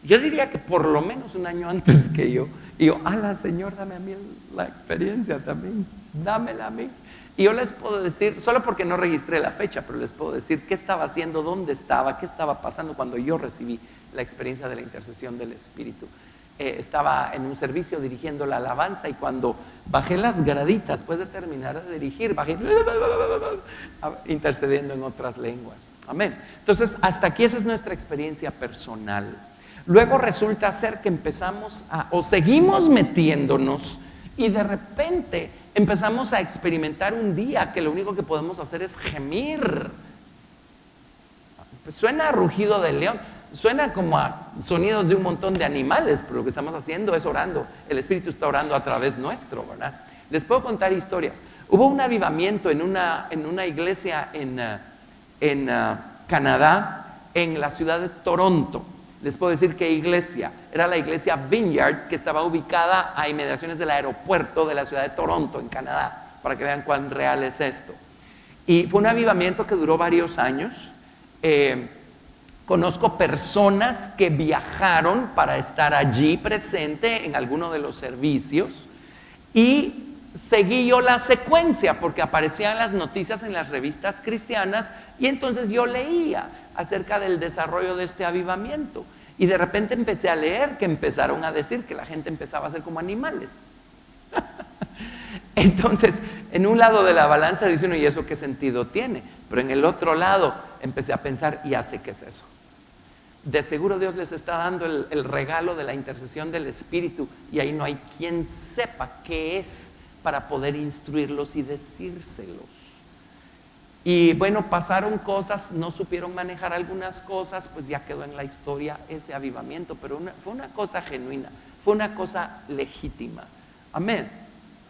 S1: yo diría que por lo menos un año antes que yo. Y yo, Señor, dame a mí la experiencia también, dámela a mí. Y yo les puedo decir, solo porque no registré la fecha, pero les puedo decir qué estaba haciendo, dónde estaba, qué estaba pasando cuando yo recibí la experiencia de la intercesión del Espíritu. Estaba en un servicio dirigiendo la alabanza y cuando bajé las graditas, después de terminar de dirigir, bajé intercediendo en otras lenguas. Amén. Entonces, hasta aquí esa es nuestra experiencia personal. Luego resulta ser que empezamos o seguimos metiéndonos y de repente empezamos a experimentar un día que lo único que podemos hacer es gemir. Pues suena a rugido de león, suena como a sonidos de un montón de animales, pero lo que estamos haciendo es orando. El Espíritu está orando a través nuestro, ¿verdad? Les puedo contar historias. Hubo un avivamiento en una iglesia en Canadá, en la ciudad de Toronto. Les puedo decir qué iglesia. Era la iglesia Vineyard, que estaba ubicada a inmediaciones del aeropuerto de la ciudad de Toronto, en Canadá, para que vean cuán real es esto. Y fue un avivamiento que duró varios años. Conozco personas que viajaron para estar allí presente en alguno de los servicios y seguí yo la secuencia porque aparecían las noticias en las revistas cristianas y entonces yo leía acerca del desarrollo de este avivamiento y de repente empecé a leer que empezaron a decir que la gente empezaba a ser como animales. Entonces, en un lado de la balanza dice uno, ¿y eso qué sentido tiene? Pero en el otro lado empecé a pensar, ¿y hace qué es eso? De seguro Dios les está dando el regalo de la intercesión del Espíritu y ahí no hay quien sepa qué es para poder instruirlos y decírselos. Y bueno, pasaron cosas, no supieron manejar algunas cosas, pues ya quedó en la historia ese avivamiento, pero fue una cosa genuina, fue una cosa legítima. Amén,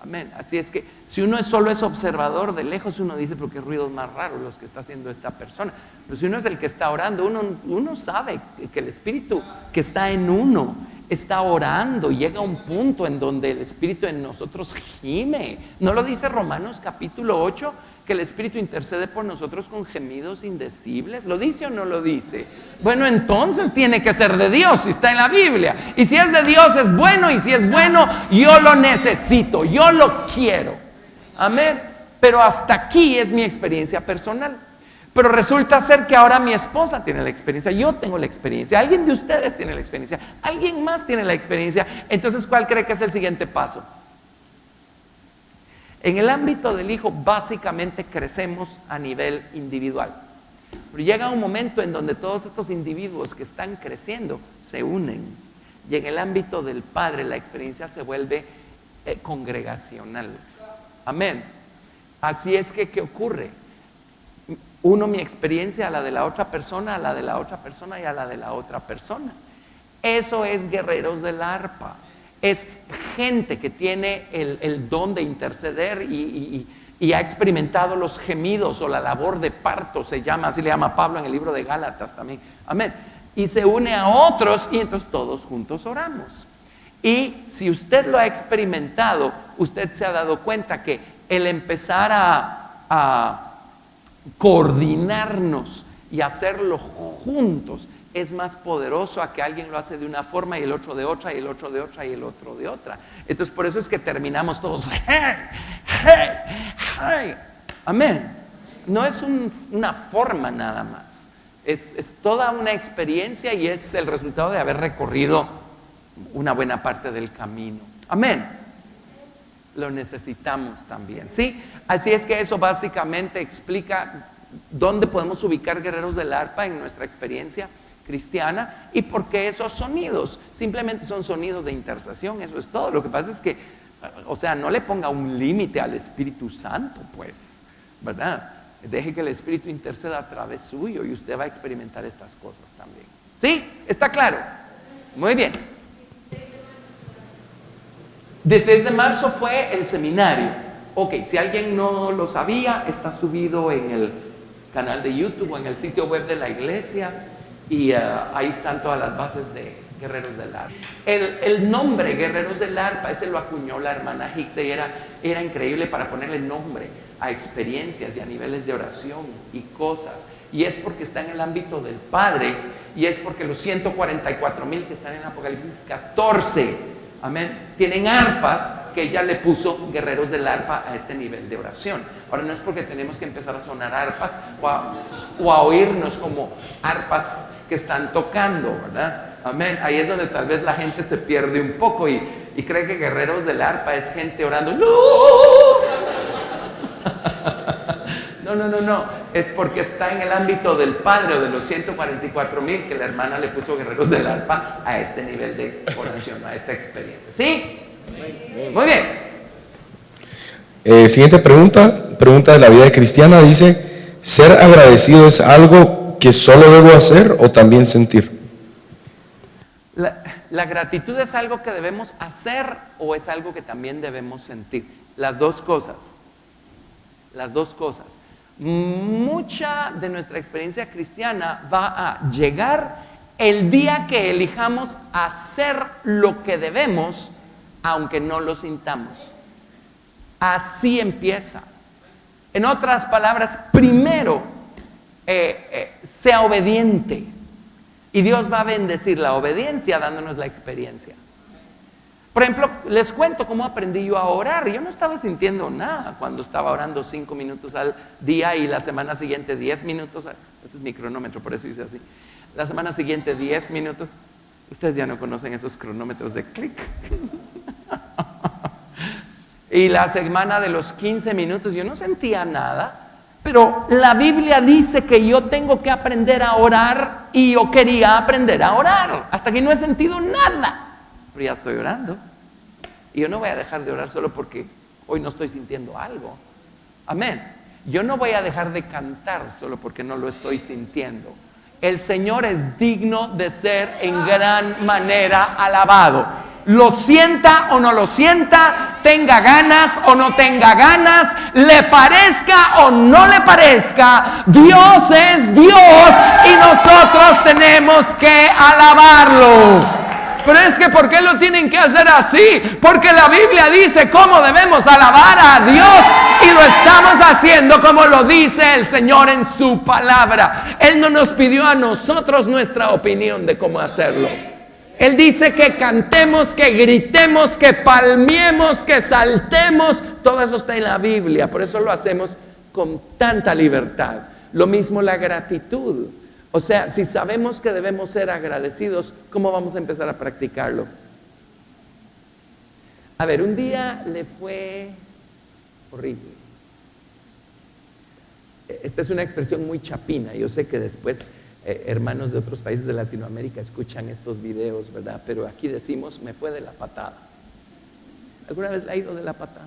S1: amén. Así es que si uno solo es observador de lejos, uno dice, pero qué ruidos más raros los que está haciendo esta persona. Pero si uno es el que está orando, uno sabe que el Espíritu que está en uno está orando, llega a un punto en donde el Espíritu en nosotros gime. ¿No lo dice Romanos capítulo 8? Que el Espíritu intercede por nosotros con gemidos indecibles. ¿Lo dice o no lo dice? Bueno, entonces tiene que ser de Dios, si está en la Biblia. Y si es de Dios es bueno, y si es bueno, yo lo necesito, yo lo quiero. Amén. Pero hasta aquí es mi experiencia personal. Pero resulta ser que ahora mi esposa tiene la experiencia, yo tengo la experiencia, alguien de ustedes tiene la experiencia, alguien más tiene la experiencia. Entonces, ¿cuál cree que es el siguiente paso? En el ámbito del hijo, básicamente crecemos a nivel individual. Pero llega un momento en donde todos estos individuos que están creciendo se unen. Y en el ámbito del padre, la experiencia se vuelve congregacional. Amén. Así es que, ¿qué ocurre? Uno mi experiencia a la de la otra persona, a la de la otra persona y a la de la otra persona. Eso es guerreros del arpa. Es gente que tiene el don de interceder y ha experimentado los gemidos o la labor de parto, se llama, así le llama Pablo en el libro de Gálatas también. Amén. Y se une a otros y entonces todos juntos oramos. Y si usted lo ha experimentado, usted se ha dado cuenta que el empezar a coordinarnos y hacerlo juntos es más poderoso a que alguien lo hace de una forma y el otro de otra y el otro de otra y el otro de otra. Entonces por eso es que terminamos todos hey. Amén. No es una forma nada más, es toda una experiencia y es el resultado de haber recorrido una buena parte del camino. Amén. Lo necesitamos también, ¿sí? Así es que eso básicamente explica dónde podemos ubicar guerreros del arpa en nuestra experiencia. cristiana. ¿Y por qué esos sonidos? Simplemente son sonidos de intercesión, eso es todo. Lo que pasa es que, o sea, no le ponga un límite al Espíritu Santo, pues, ¿verdad? Deje que el Espíritu interceda a través suyo y usted va a experimentar estas cosas también. ¿Sí? ¿Está claro? Muy bien. 16 de marzo fue el seminario. Ok, si alguien no lo sabía, está subido en el canal de YouTube o en el sitio web de la iglesia y ahí están todas las bases de Guerreros del Arpa. El nombre Guerreros del Arpa, ese lo acuñó la hermana Hicks y era increíble para ponerle nombre a experiencias y a niveles de oración y cosas. Y es porque está en el ámbito del Padre y es porque los 144,000 que están en Apocalipsis 14, amén, tienen arpas que ella le puso Guerreros del Arpa a este nivel de oración. Ahora no es porque tenemos que empezar a sonar arpas o a oírnos como arpas que están tocando, ¿verdad? Amén. Ahí es donde tal vez la gente se pierde un poco y cree que Guerreros del Arpa es gente orando. ¡No! No. Es porque está en el ámbito del Padre o de los 144,000 que la hermana le puso Guerreros del Arpa a este nivel de oración, a esta experiencia. ¿Sí? Muy bien.
S2: Siguiente pregunta de la vida cristiana, dice: ¿ser agradecido es algo que solo debo hacer o también sentir?
S1: La gratitud es algo que debemos hacer o es algo que también debemos sentir. Las dos cosas. Las dos cosas. Mucha de nuestra experiencia cristiana va a llegar el día que elijamos hacer lo que debemos, aunque no lo sintamos. Así empieza. En otras palabras, primero, sea obediente. Y Dios va a bendecir la obediencia dándonos la experiencia. Por ejemplo, les cuento cómo aprendí yo a orar. Yo no estaba sintiendo nada cuando estaba orando 5 minutos al día y la semana siguiente 10 minutos. Este es mi cronómetro, por eso hice así. La semana siguiente 10 minutos. Ustedes ya no conocen esos cronómetros de clic. Y la semana de los 15 minutos yo no sentía nada. Pero la Biblia dice que yo tengo que aprender a orar y yo quería aprender a orar. Hasta que no he sentido nada. Pero ya estoy orando. Y yo no voy a dejar de orar solo porque hoy no estoy sintiendo algo. Amén. Yo no voy a dejar de cantar solo porque no lo estoy sintiendo. El Señor es digno de ser en gran manera alabado. Lo sienta o no lo sienta, tenga ganas o no tenga ganas, le parezca o no le parezca, Dios es Dios y nosotros tenemos que alabarlo. Pero es que ¿por qué lo tienen que hacer así? Porque la Biblia dice cómo debemos alabar a Dios y lo estamos haciendo como lo dice el Señor en su palabra. Él no nos pidió a nosotros nuestra opinión de cómo hacerlo. Él dice que cantemos, que gritemos, que palmiemos, que saltemos. Todo eso está en la Biblia, por eso lo hacemos con tanta libertad. Lo mismo la gratitud. O sea, si sabemos que debemos ser agradecidos, ¿cómo vamos a empezar a practicarlo? A ver, un día le fue horrible. Esta es una expresión muy chapina. Yo sé que después hermanos de otros países de Latinoamérica escuchan estos videos, ¿verdad? Pero aquí decimos, me fue de la patada. ¿Alguna vez le ha ido de la patada?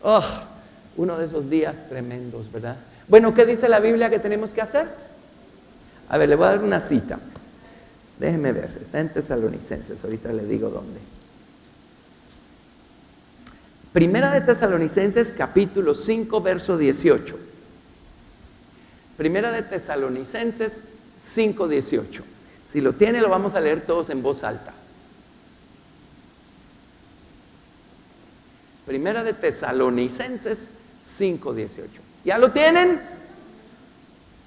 S1: Oh, uno de esos días tremendos, ¿verdad? Bueno, ¿qué dice la Biblia que tenemos que hacer? A ver, le voy a dar una cita. Déjeme ver, está en Tesalonicenses, ahorita le digo dónde. Primera de Tesalonicenses, capítulo 5, verso 18. Primera de Tesalonicenses 5, 18. Si lo tiene, lo vamos a leer todos en voz alta. Primera de Tesalonicenses 5, 18. ¿Ya lo tienen?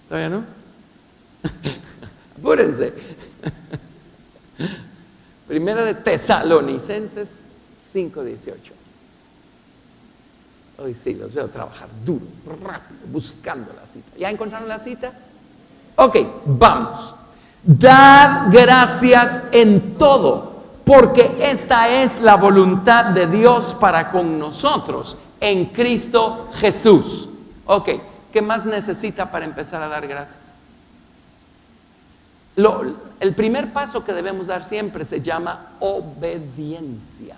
S1: ¿Todavía no? Apúrense. Primera de Tesalonicenses 5, 18. Hoy sí, los veo trabajar duro, rápido, buscando la cita. ¿Ya encontraron la cita? Ok, vamos. Dad gracias en todo, porque esta es la voluntad de Dios para con nosotros en Cristo Jesús. Ok, ¿qué más necesita para empezar a dar gracias? El primer paso que debemos dar siempre se llama obediencia.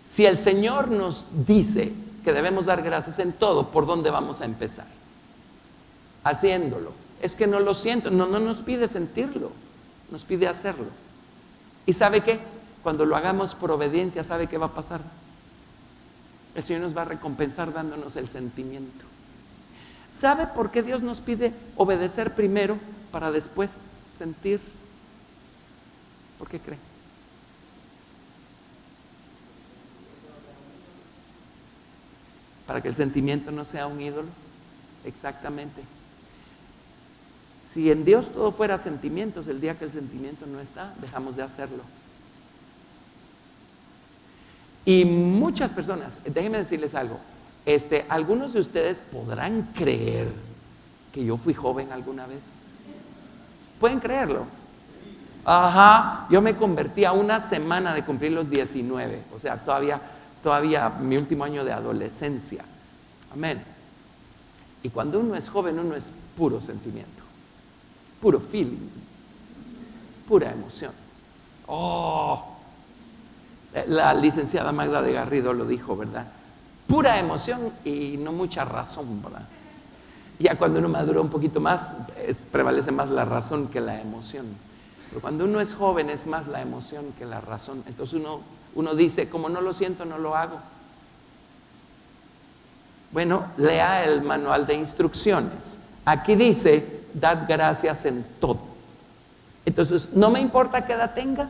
S1: Si el Señor nos dice que debemos dar gracias en todo, ¿por dónde vamos a empezar? Haciéndolo. Es que no lo siento. No nos pide sentirlo, nos pide hacerlo. ¿Y sabe qué? Cuando lo hagamos por obediencia, ¿sabe qué va a pasar? El Señor nos va a recompensar dándonos el sentimiento. ¿Sabe por qué Dios nos pide obedecer primero para después sentir? ¿Por qué cree? Para que el sentimiento no sea un ídolo. Exactamente. Si en Dios todo fuera sentimientos, el día que el sentimiento no está, dejamos de hacerlo. Y muchas personas, déjenme decirles algo, algunos de ustedes podrán creer que yo fui joven alguna vez. ¿Pueden creerlo? Ajá, yo me convertí a una semana de cumplir los 19, o sea, todavía mi último año de adolescencia. Amén. Y cuando uno es joven, uno es puro sentimiento, puro feeling, pura emoción. La licenciada Magda de Garrido lo dijo, ¿verdad? Pura emoción y no mucha razón, ¿verdad? Ya cuando uno madura un poquito más, prevalece más la razón que la emoción. Pero cuando uno es joven es más la emoción que la razón. Entonces uno dice, como no lo siento, no lo hago. Bueno, lea el manual de instrucciones. Aquí dice, dad gracias en todo. Entonces, no me importa qué edad tenga,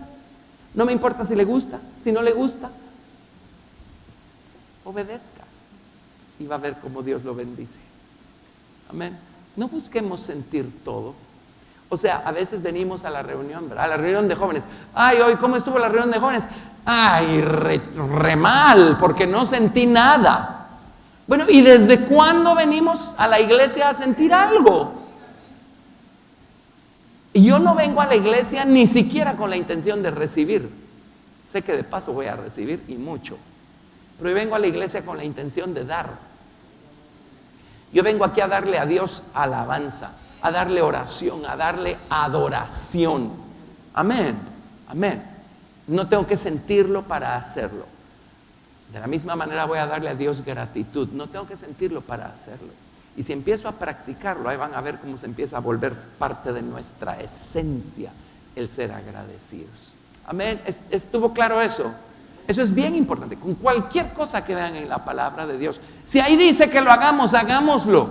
S1: no me importa si le gusta, si no le gusta, obedezca y va a ver cómo Dios lo bendice. Amén. No busquemos sentir todo. O sea, a veces venimos a la reunión, ¿verdad? A la reunión de jóvenes. Ay, hoy, ¿cómo estuvo la reunión de jóvenes? Ay, re mal, porque no sentí nada. Bueno, ¿y desde cuándo venimos a la iglesia a sentir algo? Y yo no vengo a la iglesia ni siquiera con la intención de recibir. Sé que de paso voy a recibir y mucho. Pero yo vengo a la iglesia con la intención de dar. Yo vengo aquí a darle a Dios alabanza, a darle oración, a darle adoración. Amén, amén. No tengo que sentirlo para hacerlo. De la misma manera voy a darle a Dios gratitud. No tengo que sentirlo para hacerlo. Y si empiezo a practicarlo, ahí van a ver cómo se empieza a volver parte de nuestra esencia el ser agradecidos. Amén. ¿Estuvo claro eso? Eso es bien importante. Con cualquier cosa que vean en la palabra de Dios, si ahí dice que lo hagamos, hagámoslo.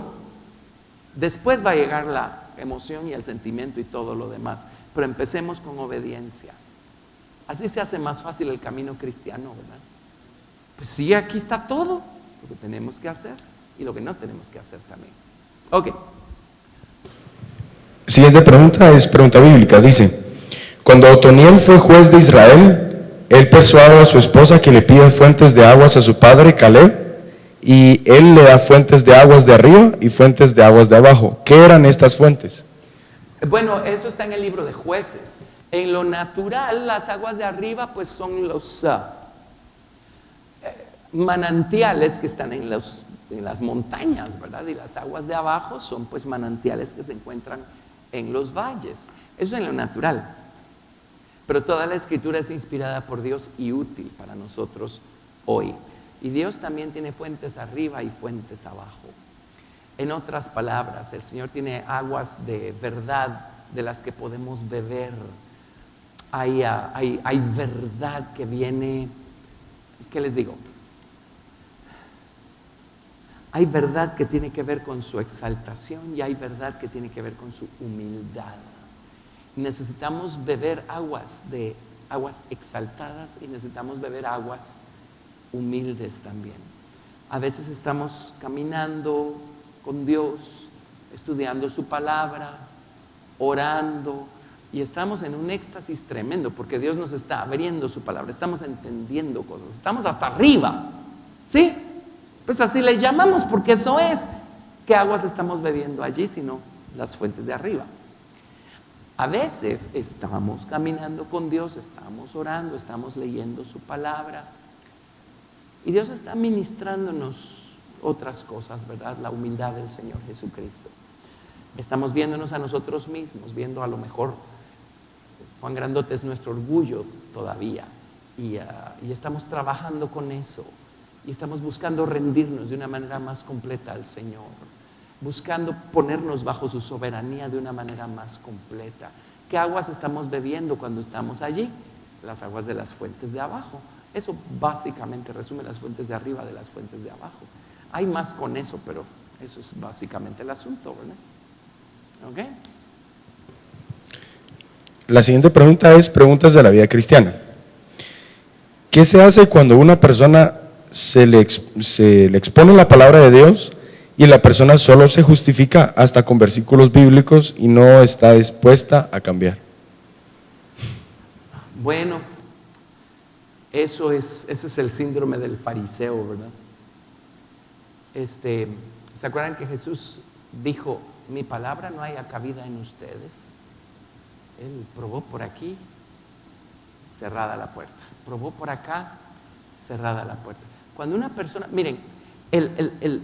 S1: Después va a llegar la emoción y el sentimiento y todo lo demás. Pero empecemos con obediencia. Así se hace más fácil el camino cristiano, ¿verdad? Pues sí, aquí está todo lo que tenemos que hacer y lo que no tenemos que hacer también. Ok.
S2: Siguiente pregunta es pregunta bíblica. Dice, cuando Otoniel fue juez de Israel, él persuadió a su esposa que le pida fuentes de aguas a su padre Caleb, y él le da fuentes de aguas de arriba y fuentes de aguas de abajo. ¿Qué eran estas fuentes?
S1: Bueno, eso está en el libro de Jueces. En lo natural, las aguas de arriba pues son los manantiales que están en las montañas, ¿verdad? Y las aguas de abajo son pues manantiales que se encuentran en los valles. Eso es en lo natural. Pero toda la escritura es inspirada por Dios y útil para nosotros hoy. Y Dios también tiene fuentes arriba y fuentes abajo. En otras palabras, el Señor tiene aguas de verdad de las que podemos beber. Hay verdad que viene, ¿qué les digo? Hay verdad que tiene que ver con su exaltación y hay verdad que tiene que ver con su humildad. Necesitamos beber aguas exaltadas y necesitamos beber aguas humildes también. A veces estamos caminando con Dios, estudiando su palabra, orando, y estamos en un éxtasis tremendo porque Dios nos está abriendo su palabra, estamos entendiendo cosas, estamos hasta arriba, ¿sí? Pues así le llamamos porque eso es. ¿Qué aguas estamos bebiendo allí sino las fuentes de arriba? A veces estamos caminando con Dios, estamos orando, estamos leyendo su palabra y Dios está ministrándonos otras cosas, ¿verdad? La humildad del Señor Jesucristo. Estamos viéndonos a nosotros mismos, viendo a lo mejor Cuán grandote es nuestro orgullo todavía. Y estamos trabajando con eso. Y estamos buscando rendirnos de una manera más completa al Señor. Buscando ponernos bajo su soberanía de una manera más completa. ¿Qué aguas estamos bebiendo cuando estamos allí? Las aguas de las fuentes de abajo. Eso básicamente resume las fuentes de arriba de las fuentes de abajo. Hay más con eso, pero eso es básicamente el asunto, ¿verdad? ¿Ok?
S2: La siguiente pregunta es preguntas de la vida cristiana. ¿Qué se hace cuando una persona se le expone la palabra de Dios y la persona solo se justifica hasta con versículos bíblicos y no está dispuesta a cambiar?
S1: Bueno, ese es el síndrome del fariseo, ¿verdad? ¿Se acuerdan que Jesús dijo, mi palabra no haya cabida en ustedes? Él probó por aquí, cerrada la puerta. Probó por acá, cerrada la puerta. Cuando una persona, miren, el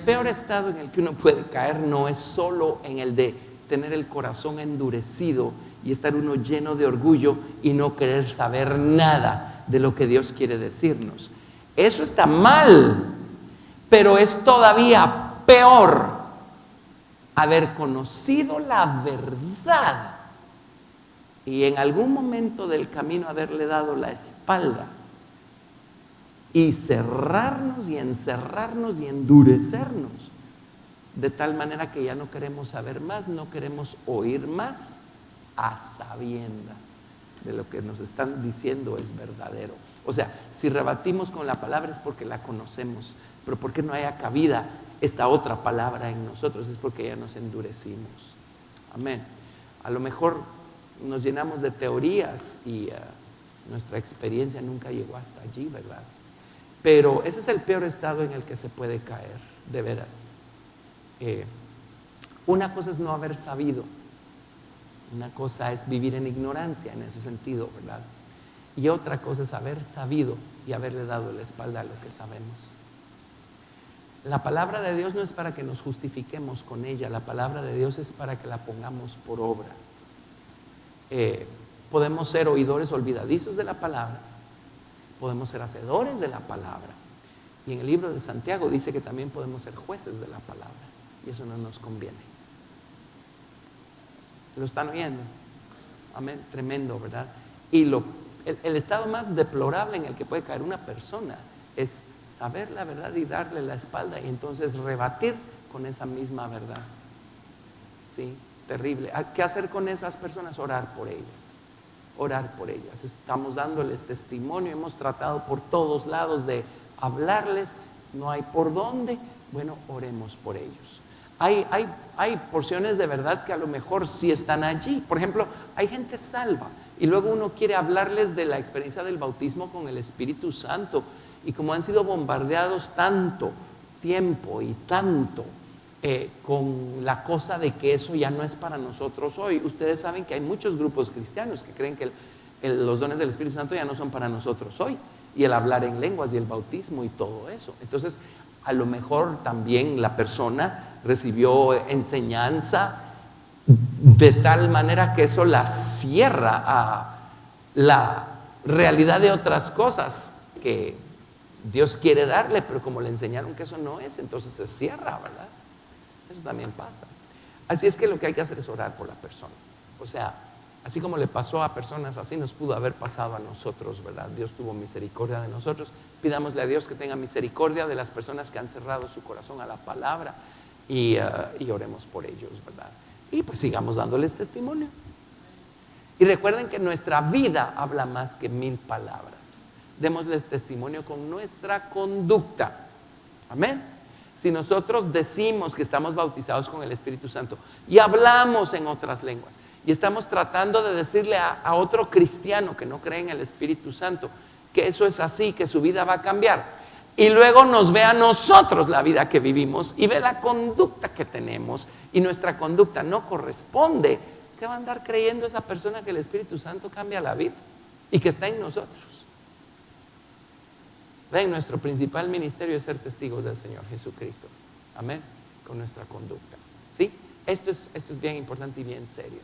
S1: peor estado en el que uno puede caer no es solo en el de tener el corazón endurecido y estar uno lleno de orgullo y no querer saber nada de lo que Dios quiere decirnos. Eso está mal, pero es todavía peor haber conocido la verdad y en algún momento del camino haberle dado la espalda y cerrarnos y encerrarnos y endurecernos de tal manera que ya no queremos saber más, no queremos oír más, a sabiendas de lo que nos están diciendo es verdadero. O sea, si rebatimos con la palabra es porque la conocemos, pero porque no haya cabida esta otra palabra en nosotros es porque ya nos endurecimos. Amén. A lo mejor nos llenamos de teorías y nuestra experiencia nunca llegó hasta allí, ¿verdad? Pero ese es el peor estado en el que se puede caer, de veras. Una cosa es no haber sabido, una cosa es vivir en ignorancia en ese sentido, ¿verdad? Y otra cosa es haber sabido y haberle dado la espalda a lo que sabemos. La palabra de Dios no es para que nos justifiquemos con ella, la palabra de Dios es para que la pongamos por obra. Podemos ser oidores olvidadizos de la palabra, podemos ser hacedores de la palabra. Y en el libro de Santiago dice que también podemos ser jueces de la palabra. Y eso no nos conviene. ¿Lo están oyendo? Amén. Tremendo, ¿verdad? Y el estado más deplorable en el que puede caer una persona es saber la verdad y darle la espalda y entonces rebatir con esa misma verdad. ¿Sí? Terrible. ¿Qué hacer con esas personas? Orar por ellas. Orar por ellas. Estamos dándoles testimonio, hemos tratado por todos lados de hablarles, no hay por dónde. Bueno, oremos por ellos. Hay porciones de verdad que a lo mejor sí están allí. Por ejemplo, hay gente salva y luego uno quiere hablarles de la experiencia del bautismo con el Espíritu Santo y como han sido bombardeados tanto tiempo y tanto con la cosa de que eso ya no es para nosotros hoy. Ustedes saben que hay muchos grupos cristianos que creen que los dones del Espíritu Santo ya no son para nosotros hoy, y el hablar en lenguas y el bautismo y todo eso. Entonces, a lo mejor también la persona recibió enseñanza de tal manera que eso la cierra a la realidad de otras cosas que Dios quiere darle, pero como le enseñaron que eso no es, entonces se cierra, ¿verdad? Eso también pasa. Así es que lo que hay que hacer es orar por la persona. O sea, así como le pasó a personas, así nos pudo haber pasado a nosotros, ¿verdad? Dios tuvo misericordia de nosotros. Pidámosle a Dios que tenga misericordia de las personas que han cerrado su corazón a la palabra y oremos por ellos, ¿verdad? Y pues sigamos dándoles testimonio. Y recuerden que nuestra vida habla más que 1000 palabras. Démosles testimonio con nuestra conducta. Amén. Si nosotros decimos que estamos bautizados con el Espíritu Santo y hablamos en otras lenguas y estamos tratando de decirle a otro cristiano que no cree en el Espíritu Santo que eso es así, que su vida va a cambiar, y luego nos ve a nosotros la vida que vivimos y ve la conducta que tenemos y nuestra conducta no corresponde, ¿qué va a andar creyendo esa persona que el Espíritu Santo cambia la vida y que está en nosotros? Ven, nuestro principal ministerio es ser testigos del Señor Jesucristo. Amén. Con nuestra conducta. ¿Sí? Esto es bien importante y bien serio.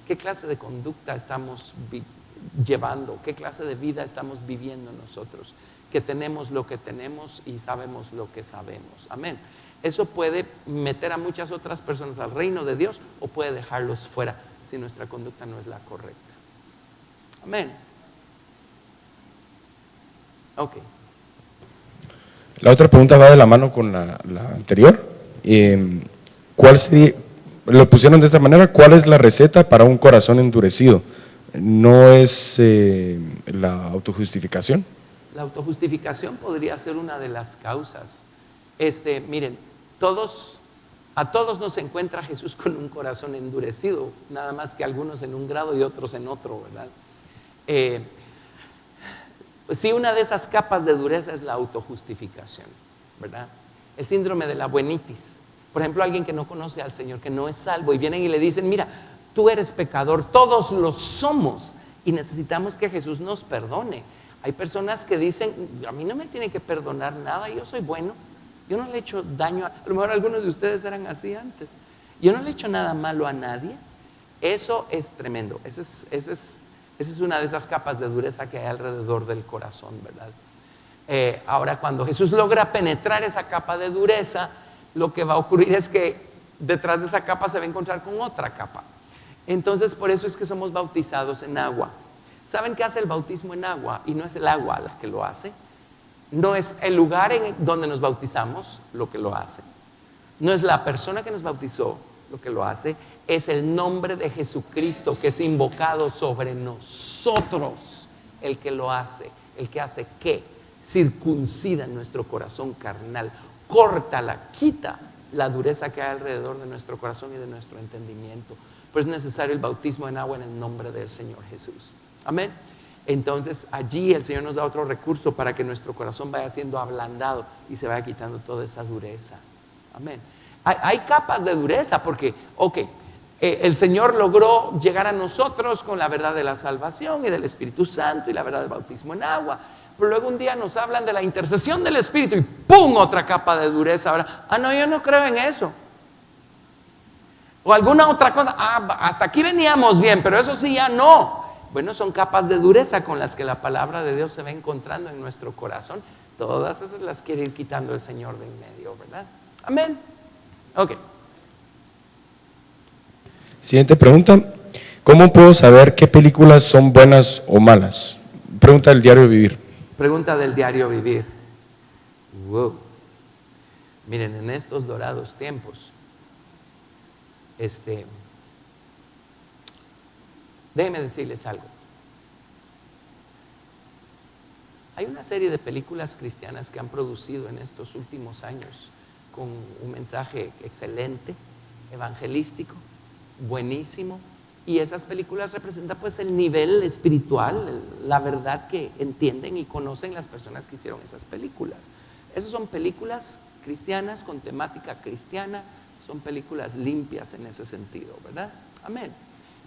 S1: ¿Qué clase de conducta estamos llevando? ¿Qué clase de vida estamos viviendo nosotros? Que tenemos lo que tenemos y sabemos lo que sabemos. Amén. Eso puede meter a muchas otras personas al reino de Dios o puede dejarlos fuera si nuestra conducta no es la correcta. Amén. Ok.
S2: La otra pregunta va de la mano con la anterior. ¿Cuál sería, lo pusieron de esta manera, cuál es la receta para un corazón endurecido? ¿No es la autojustificación?
S1: La autojustificación podría ser una de las causas. Miren, a todos nos encuentra Jesús con un corazón endurecido, nada más que algunos en un grado y otros en otro, ¿verdad? Sí, una de esas capas de dureza es la autojustificación, ¿verdad? El síndrome de la buenitis. Por ejemplo, alguien que no conoce al Señor, que no es salvo, y vienen y le dicen, mira, tú eres pecador, todos lo somos, y necesitamos que Jesús nos perdone. Hay personas que dicen, a mí no me tiene que perdonar nada, yo soy bueno, yo no le he hecho daño, a lo mejor algunos de ustedes eran así antes, yo no le he hecho nada malo a nadie. Eso es tremendo, esa es una de esas capas de dureza que hay alrededor del corazón, ¿verdad? Ahora, cuando Jesús logra penetrar esa capa de dureza, lo que va a ocurrir es que detrás de esa capa se va a encontrar con otra capa. Entonces, por eso es que somos bautizados en agua. ¿Saben qué hace el bautismo en agua? Y no es el agua la que lo hace. No es el lugar en donde nos bautizamos lo que lo hace. No es la persona que nos bautizó lo que lo hace. Es el nombre de Jesucristo que es invocado sobre nosotros el que lo hace. El que hace ¿qué? Circuncida nuestro corazón carnal. Quita la dureza que hay alrededor de nuestro corazón y de nuestro entendimiento. Pues es necesario el bautismo en agua en el nombre del Señor Jesús. Amén. Entonces allí el Señor nos da otro recurso para que nuestro corazón vaya siendo ablandado y se vaya quitando toda esa dureza. Amén. Hay capas de dureza porque, el Señor logró llegar a nosotros con la verdad de la salvación y del Espíritu Santo y la verdad del bautismo en agua. Pero luego un día nos hablan de la intercesión del Espíritu y ¡pum! Otra capa de dureza. Ahora, no, yo no creo en eso. O alguna otra cosa, hasta aquí veníamos bien, pero eso sí ya no. Bueno, son capas de dureza con las que la palabra de Dios se va encontrando en nuestro corazón. Todas esas las quiere ir quitando el Señor de en medio, ¿verdad? Amén. Ok.
S2: Siguiente pregunta. ¿Cómo puedo saber qué películas son buenas o malas? Pregunta del diario vivir.
S1: Pregunta del diario vivir. Wow. Miren, en estos dorados tiempos, déjenme decirles algo. Hay una serie de películas cristianas que han producido en estos últimos años con un mensaje excelente, evangelístico, buenísimo, y esas películas representan pues el nivel espiritual, la verdad que entienden y conocen las personas que hicieron esas películas. Esas son películas cristianas con temática cristiana, son películas limpias en ese sentido, ¿verdad? Amén.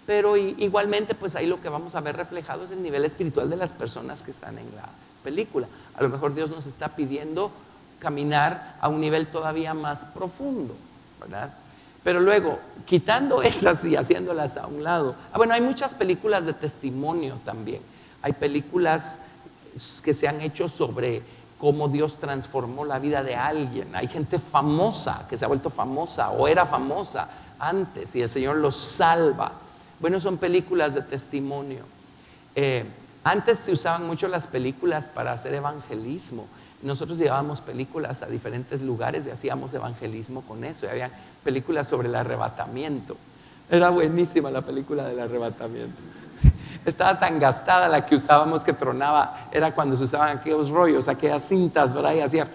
S1: Pero igualmente pues ahí lo que vamos a ver reflejado es el nivel espiritual de las personas que están en la película. A lo mejor Dios nos está pidiendo caminar a un nivel todavía más profundo, ¿verdad? Pero luego, quitando esas y haciéndolas a un lado. Bueno, hay muchas películas de testimonio también. Hay películas que se han hecho sobre cómo Dios transformó la vida de alguien. Hay gente famosa que se ha vuelto famosa o era famosa antes y el Señor los salva. Bueno, son películas de testimonio. Antes se usaban mucho las películas para hacer evangelismo. Nosotros llevábamos películas a diferentes lugares y hacíamos evangelismo con eso. Y había películas sobre el arrebatamiento. Era buenísima la película del arrebatamiento. Estaba tan gastada la que usábamos que tronaba. Era cuando se usaban aquellos rollos, aquellas cintas, ¿verdad? Y hacía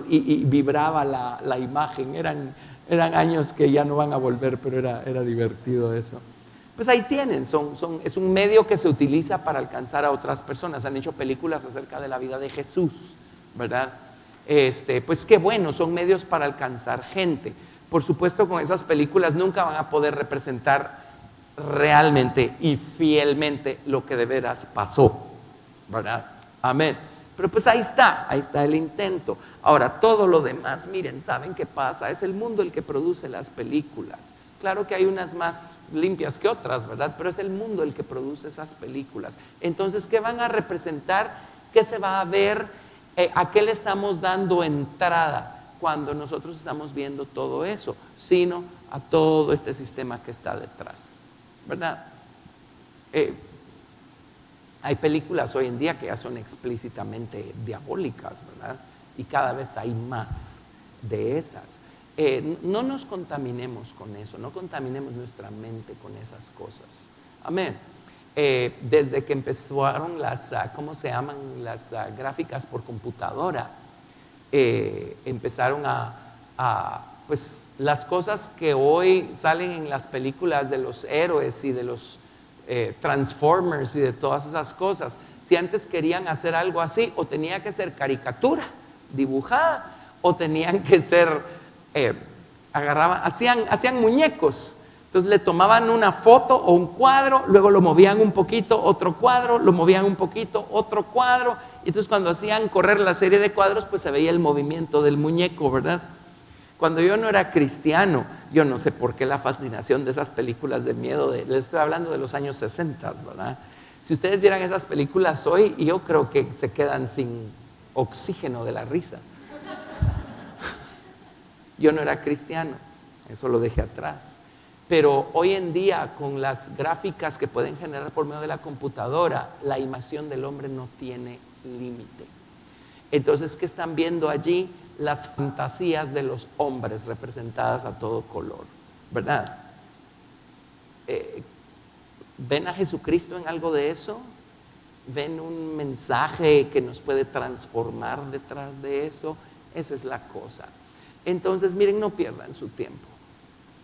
S1: y vibraba la imagen. Eran años que ya no van a volver, pero era divertido eso. Pues ahí tienen, es un medio que se utiliza para alcanzar a otras personas. Han hecho películas acerca de la vida de Jesús, ¿verdad? Pues qué bueno, son medios para alcanzar gente. Por supuesto, con esas películas nunca van a poder representar realmente y fielmente lo que de veras pasó, ¿verdad? Amén. Pero pues ahí está el intento. Ahora, todo lo demás, miren, ¿saben qué pasa? Es el mundo el que produce las películas. claro que hay unas más limpias que otras, ¿verdad? Pero es el mundo el que produce esas películas. Entonces, ¿qué van a representar? ¿Qué se va a ver? ¿A qué le estamos dando entrada cuando nosotros estamos viendo todo eso? Sino a todo este sistema que está detrás, ¿verdad? Hay películas hoy en día que ya son explícitamente diabólicas, ¿verdad? Y cada vez hay más de esas. No nos contaminemos con eso, no contaminemos nuestra mente con esas cosas. Amén. Desde que empezaron las, ¿cómo se llaman? Las gráficas por computadora, empezaron pues las cosas que hoy salen en las películas de los héroes y de los Transformers y de todas esas cosas. Si antes querían hacer algo así, o tenía que ser caricatura dibujada, o tenían que ser, hacían muñecos. Entonces le tomaban una foto o un cuadro, luego lo movían un poquito, otro cuadro, lo movían un poquito, otro cuadro. Y entonces cuando hacían correr la serie de cuadros, pues se veía el movimiento del muñeco, ¿verdad? Cuando yo no era cristiano, yo no sé por qué la fascinación de esas películas de miedo, les estoy hablando de los años 60, ¿verdad? Si ustedes vieran esas películas hoy, yo creo que se quedan sin oxígeno de la risa. Yo no era cristiano, eso lo dejé atrás. Pero hoy en día, con las gráficas que pueden generar por medio de la computadora, la imaginación del hombre no tiene límite. Entonces, ¿qué están viendo allí? Las fantasías de los hombres representadas a todo color, ¿verdad? ¿Ven a Jesucristo en algo de eso? ¿Ven un mensaje que nos puede transformar detrás de eso? Esa es la cosa. Entonces, miren, no pierdan su tiempo.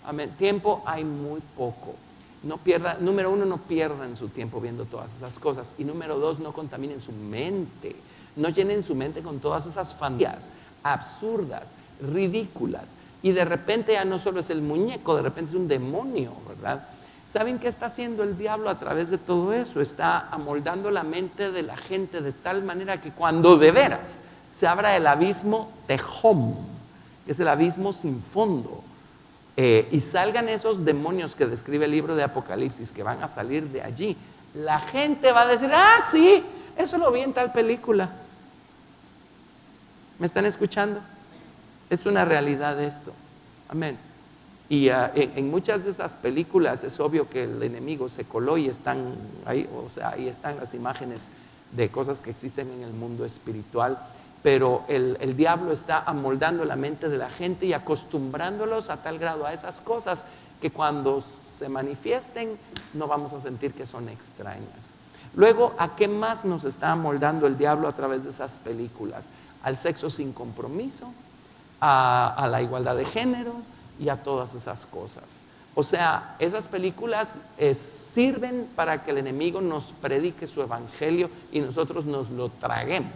S1: Amén. Tiempo hay muy poco. Número uno, no pierdan su tiempo viendo todas esas cosas. Y número dos, no contaminen su mente. No llenen su mente con todas esas fantasías absurdas, ridículas. Y de repente ya no solo es el muñeco, de repente es un demonio, ¿verdad? ¿Saben qué está haciendo el diablo a través de todo eso? Está amoldando la mente de la gente de tal manera que cuando de veras se abra el abismo Tehom, que es el abismo sin fondo, y salgan esos demonios que describe el libro de Apocalipsis, que van a salir de allí, la gente va a decir, sí, eso lo vi en tal película. ¿Me están escuchando? Es una realidad esto. Amén. Y en muchas de esas películas es obvio que el enemigo se coló y están ahí, o sea, ahí están las imágenes de cosas que existen en el mundo espiritual. Pero el diablo está amoldando la mente de la gente y acostumbrándolos a tal grado a esas cosas que cuando se manifiesten no vamos a sentir que son extrañas. Luego, ¿a qué más nos está amoldando el diablo a través de esas películas? Al sexo sin compromiso, a la igualdad de género y a todas esas cosas. O sea, esas películas sirven para que el enemigo nos predique su evangelio y nosotros nos lo traguemos.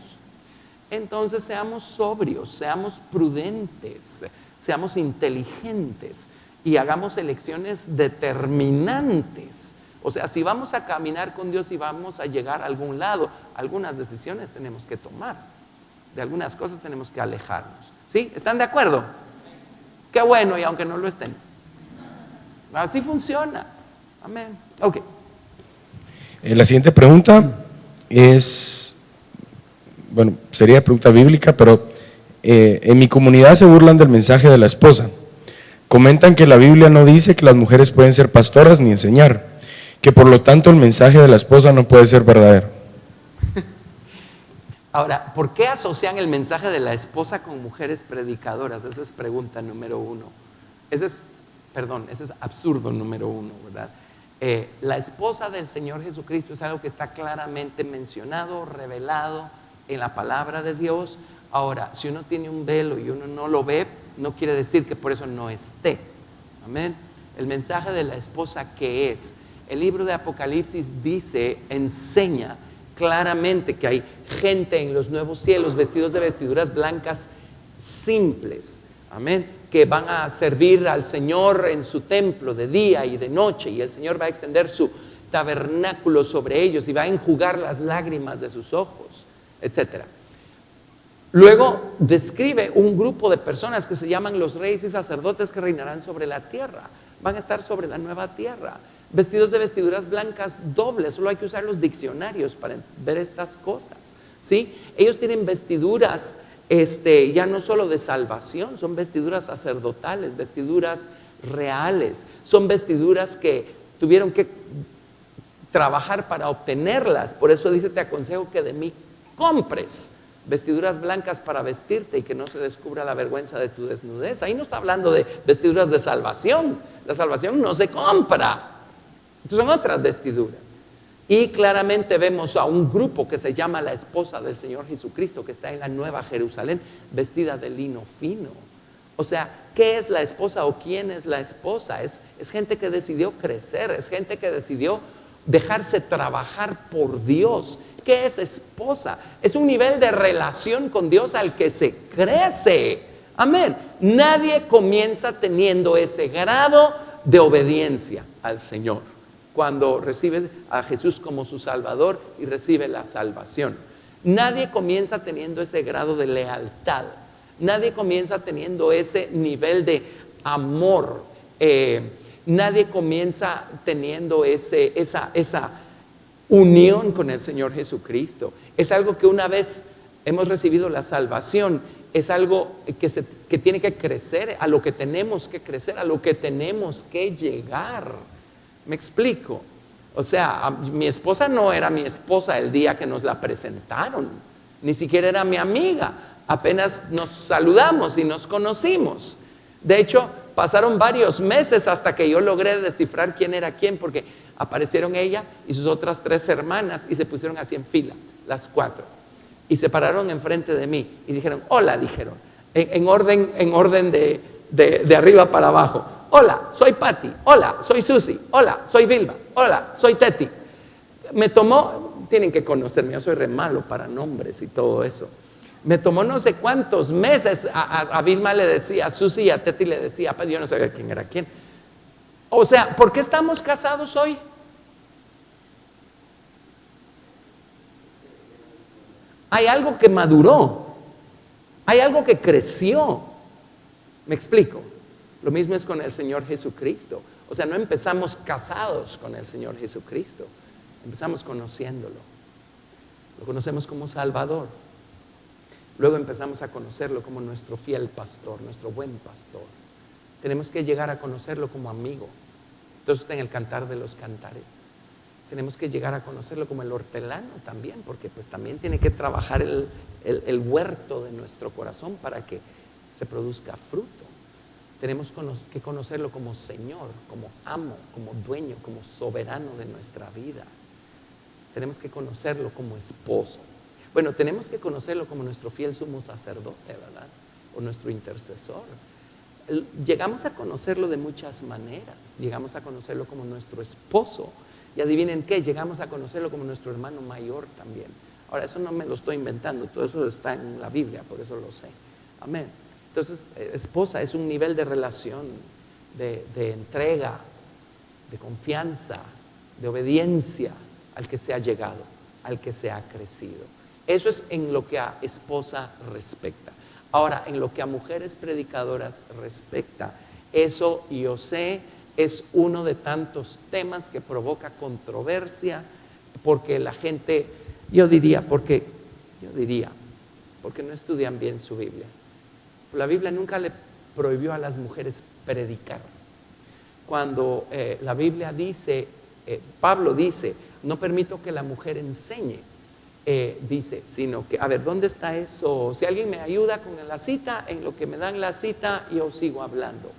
S1: Entonces seamos sobrios, seamos prudentes, seamos inteligentes y hagamos elecciones determinantes. O sea, si vamos a caminar con Dios y vamos a llegar a algún lado, algunas decisiones tenemos que tomar. De algunas cosas tenemos que alejarnos. ¿Sí? ¿Están de acuerdo? Qué bueno, y aunque no lo estén. Así funciona. Amén. Ok.
S2: La siguiente pregunta es, bueno, sería pregunta bíblica, pero en mi comunidad se burlan del mensaje de la esposa. Comentan que la Biblia no dice que las mujeres pueden ser pastoras ni enseñar, que por lo tanto el mensaje de la esposa no puede ser verdadero.
S1: Ahora, ¿por qué asocian el mensaje de la esposa con mujeres predicadoras? Esa es pregunta número uno. Ese es absurdo número uno, ¿verdad? La esposa del Señor Jesucristo es algo que está claramente mencionado, revelado en la palabra de Dios. Ahora, si uno tiene un velo y uno no lo ve, no quiere decir que por eso no esté. Amén. El mensaje de la esposa, ¿qué es? El libro de Apocalipsis dice, enseña claramente que hay gente en los nuevos cielos vestidos de vestiduras blancas simples, amén, que van a servir al Señor en su templo de día y de noche, y el Señor va a extender su tabernáculo sobre ellos y va a enjugar las lágrimas de sus ojos, etc. Luego describe un grupo de personas que se llaman los reyes y sacerdotes que reinarán sobre la tierra. van a estar sobre la nueva tierra, vestidos de vestiduras blancas dobles. Solo hay que usar los diccionarios para ver estas cosas, ¿sí? Ellos tienen vestiduras ya no solo de salvación, son vestiduras sacerdotales, vestiduras reales, son vestiduras que tuvieron que trabajar para obtenerlas. Por eso dice, te aconsejo que de mí compres vestiduras blancas para vestirte y que no se descubra la vergüenza de tu desnudez. Ahí no está hablando de vestiduras de salvación. La salvación no se compra. Entonces son otras vestiduras. Y claramente vemos a un grupo que se llama la esposa del Señor Jesucristo, que está en la Nueva Jerusalén, vestida de lino fino. O sea, ¿qué es la esposa o quién es la esposa? Es gente que decidió crecer, es gente que decidió dejarse trabajar por Dios. ¿Qué es esposa? Es un nivel de relación con Dios al que se crece. Amén. Nadie comienza teniendo ese grado de obediencia al Señor cuando recibe a Jesús como su Salvador y recibe la salvación. Nadie comienza teniendo ese grado de lealtad. Nadie comienza teniendo ese nivel de amor. Nadie comienza teniendo esa unión con el Señor Jesucristo. Es algo que una vez hemos recibido la salvación, es algo que tiene que crecer, a lo que tenemos que crecer, a lo que tenemos que llegar. ¿Me explico? O sea, mi esposa no era mi esposa el día que nos la presentaron, ni siquiera era mi amiga. Apenas nos saludamos y nos conocimos. De hecho, pasaron varios meses hasta que yo logré descifrar quién era quién, porque aparecieron ella y sus otras 3 hermanas y se pusieron así en fila, las 4, y se pararon enfrente de mí y dijeron, hola, dijeron, en orden de arriba para abajo. Hola, soy Patti. Hola, soy Susi. Hola, soy Vilma. Hola, soy Teti. Me tomó, tienen que conocerme, yo soy re malo para nombres y todo eso. Me tomó no sé cuántos meses. A Vilma le decía, a Susi, y a Teti le decía, pues yo no sabía quién era quién. O sea, ¿por qué estamos casados hoy? Hay algo que maduró, hay algo que creció. ¿Me explico? Lo mismo es con el Señor Jesucristo. O sea, no empezamos casados con el Señor Jesucristo, empezamos conociéndolo. Lo conocemos como Salvador. Luego empezamos a conocerlo como nuestro fiel pastor, nuestro buen pastor. Tenemos que llegar a conocerlo como amigo. Entonces está en el Cantar de los Cantares. Tenemos que llegar a conocerlo como el hortelano también, porque pues también tiene que trabajar el huerto de nuestro corazón para que se produzca fruto. Tenemos que conocerlo como Señor, como amo, como dueño, como soberano de nuestra vida. Tenemos que conocerlo como esposo. Bueno, tenemos que conocerlo como nuestro fiel sumo sacerdote, ¿verdad? O nuestro intercesor. Llegamos a conocerlo de muchas maneras. Llegamos a conocerlo como nuestro esposo. Y adivinen qué, llegamos a conocerlo como nuestro hermano mayor también. Ahora, eso no me lo estoy inventando, todo eso está en la Biblia, por eso lo sé. Amén. Entonces, esposa es un nivel de relación, de entrega, de confianza, de obediencia al que se ha llegado, al que se ha crecido. Eso es en lo que a esposa respecta. Ahora, en lo que a mujeres predicadoras respecta, eso yo sé es uno de tantos temas que provoca controversia, porque la gente, porque no estudian bien su Biblia. La Biblia nunca le prohibió a las mujeres predicar. Cuando la Biblia dice, Pablo dice, no permito que la mujer enseñe, dice, sino que, a ver, ¿dónde está eso? Si alguien me ayuda con la cita, en lo que me dan la cita, yo sigo hablando.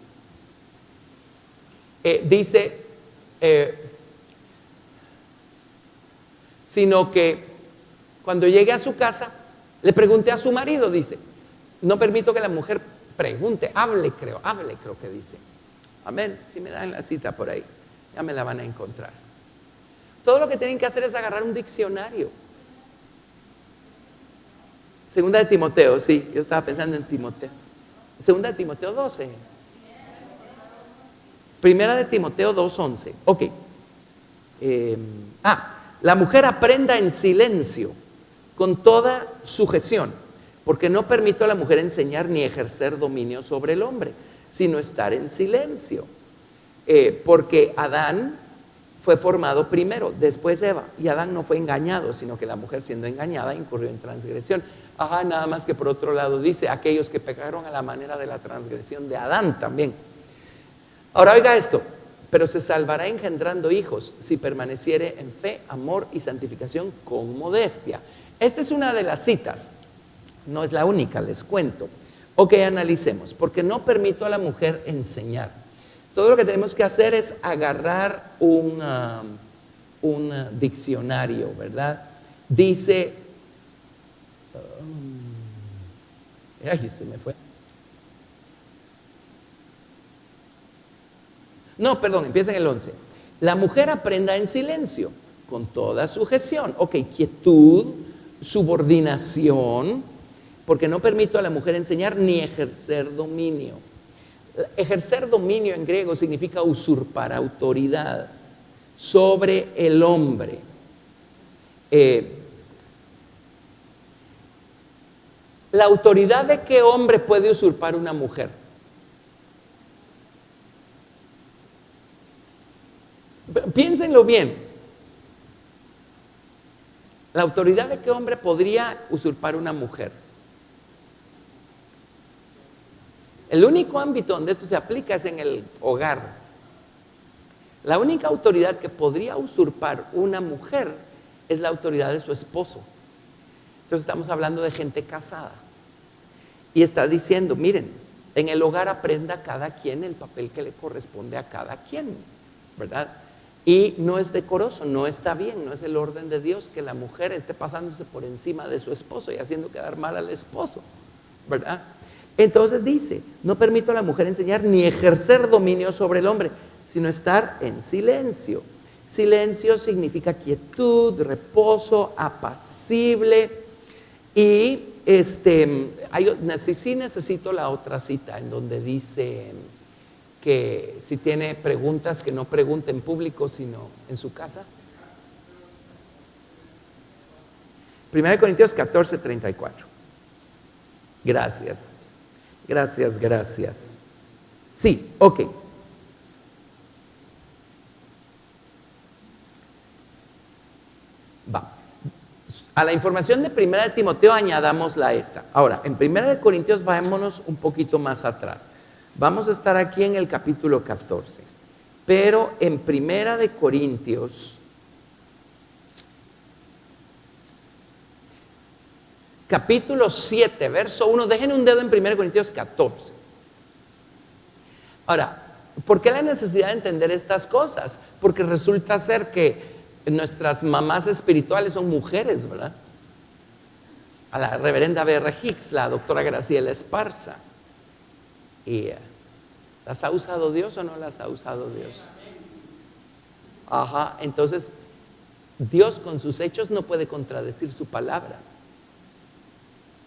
S1: Dice, sino que cuando llegue a su casa, le pregunté a su marido, dice, no permito que la mujer pregunte, hable creo que dice. Amén, si me dan la cita por ahí, ya me la van a encontrar. Todo lo que tienen que hacer es agarrar un diccionario. Segunda de Timoteo, sí, yo estaba pensando en Timoteo. Segunda de Timoteo 12. Primera de Timoteo 2:11. Ok. La mujer aprenda en silencio, con toda sujeción, porque no permito a la mujer enseñar ni ejercer dominio sobre el hombre, sino estar en silencio. porque Adán fue formado primero, después Eva, y Adán no fue engañado, sino que la mujer siendo engañada incurrió en transgresión. Ajá, nada más que por otro lado dice, aquellos que pecaron a la manera de la transgresión de Adán también. Ahora oiga esto, pero se salvará engendrando hijos si permaneciere en fe, amor y santificación con modestia. Esta es una de las citas, no es la única, les cuento. Ok, analicemos, porque no permito a la mujer enseñar. Todo lo que tenemos que hacer es agarrar un diccionario, ¿verdad? Dice, ay, se me fue. No, perdón, empieza en el 11. La mujer aprenda en silencio, con toda sujeción. Ok, quietud, subordinación, porque no permito a la mujer enseñar ni ejercer dominio. Ejercer dominio en griego significa usurpar autoridad sobre el hombre. ¿La autoridad de qué hombre puede usurpar una mujer? Piénsenlo bien. ¿La autoridad de qué hombre podría usurpar una mujer? El único ámbito donde esto se aplica es en el hogar. La única autoridad que podría usurpar una mujer es la autoridad de su esposo. Entonces estamos hablando de gente casada. Y está diciendo, miren, en el hogar aprenda cada quien el papel que le corresponde a cada quien, ¿verdad? Y no es decoroso, no está bien, no es el orden de Dios que la mujer esté pasándose por encima de su esposo y haciendo quedar mal al esposo, ¿verdad? Entonces dice, no permito a la mujer enseñar ni ejercer dominio sobre el hombre, sino estar en silencio. Silencio significa quietud, reposo, apacible. Y sí necesito la otra cita en donde dice que si tiene preguntas que no pregunte en público sino en su casa. 1 Corintios 14, 34. Gracias. Sí, ok. Va. A la información de 1 de Timoteo añadámosla esta. Ahora, en 1 de Corintios vámonos un poquito más atrás. Vamos a estar aquí en el capítulo 14. Pero en 1 de Corintios, capítulo 7, verso 1, dejen un dedo en 1 Corintios 14. Ahora, ¿por qué la necesidad de entender estas cosas? Porque resulta ser que nuestras mamás espirituales son mujeres, ¿verdad? A la reverenda B.R. Hicks, la doctora Graciela Esparza. Y ¿las ha usado Dios o no las ha usado Dios? Ajá, entonces Dios con sus hechos no puede contradecir su palabra.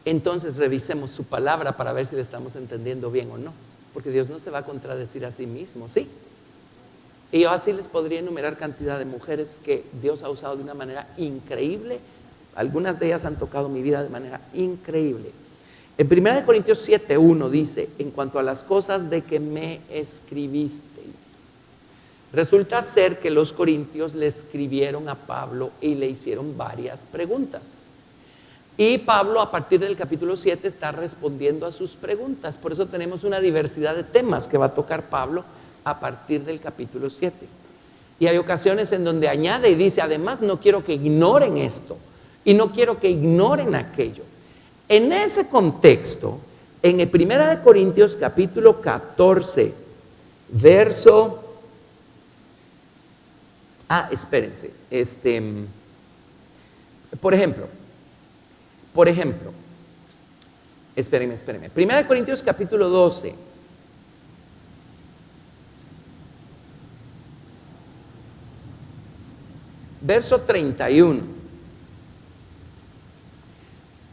S1: Entonces revisemos su palabra para ver si le estamos entendiendo bien o no, porque Dios no se va a contradecir a sí mismo, ¿sí? Y yo así les podría enumerar cantidad de mujeres que Dios ha usado de una manera increíble. Algunas de ellas han tocado mi vida de manera increíble. En 1 Corintios 7:1 dice, en cuanto a las cosas de que me escribisteis. Resulta ser que los corintios le escribieron a Pablo y le hicieron varias preguntas. Y Pablo a partir del capítulo 7 está respondiendo a sus preguntas. Por eso tenemos una diversidad de temas que va a tocar Pablo a partir del capítulo 7. Y hay ocasiones en donde añade y dice, además no quiero que ignoren esto y no quiero que ignoren aquello. En ese contexto, en el 1 Corintios capítulo 14, verso... espérense. Por ejemplo, espérenme. 1 Corintios capítulo 12. Verso 31.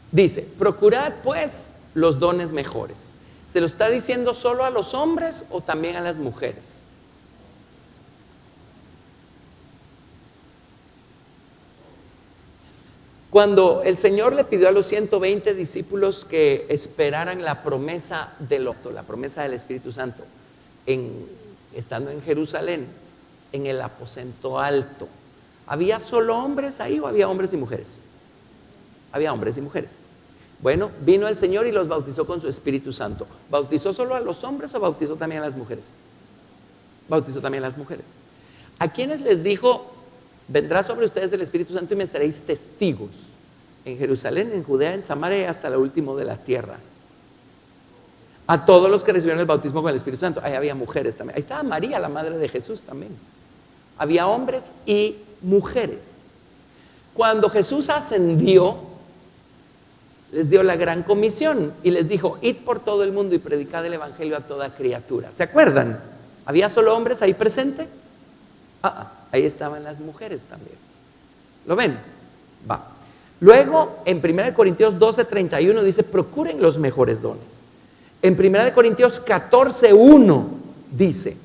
S1: Dice, procurad pues los dones mejores. ¿Se lo está diciendo solo a los hombres o también a las mujeres? Cuando el Señor le pidió a los 120 discípulos que esperaran la promesa del Espíritu Santo en estando en Jerusalén, en el aposento alto, ¿había solo hombres ahí o había hombres y mujeres? Había hombres y mujeres. Bueno, vino el Señor y los bautizó con su Espíritu Santo. ¿Bautizó solo a los hombres o bautizó también a las mujeres? Bautizó también a las mujeres. ¿A quienes les dijo, vendrá sobre ustedes el Espíritu Santo y me seréis testigos en Jerusalén, en Judea, en Samaria y hasta lo último de la tierra? A todos los que recibieron el bautismo con el Espíritu Santo. Ahí había mujeres también. Ahí estaba María, la madre de Jesús también. Había hombres y mujeres. Cuando Jesús ascendió, les dio la gran comisión y les dijo, id por todo el mundo y predicad el evangelio a toda criatura. ¿Se acuerdan? ¿Había solo hombres ahí presente? Ahí estaban las mujeres también. ¿Lo ven? Va. Luego, en 1 Corintios 12:31 dice, procuren los mejores dones. En 1 Corintios 14:1 dice,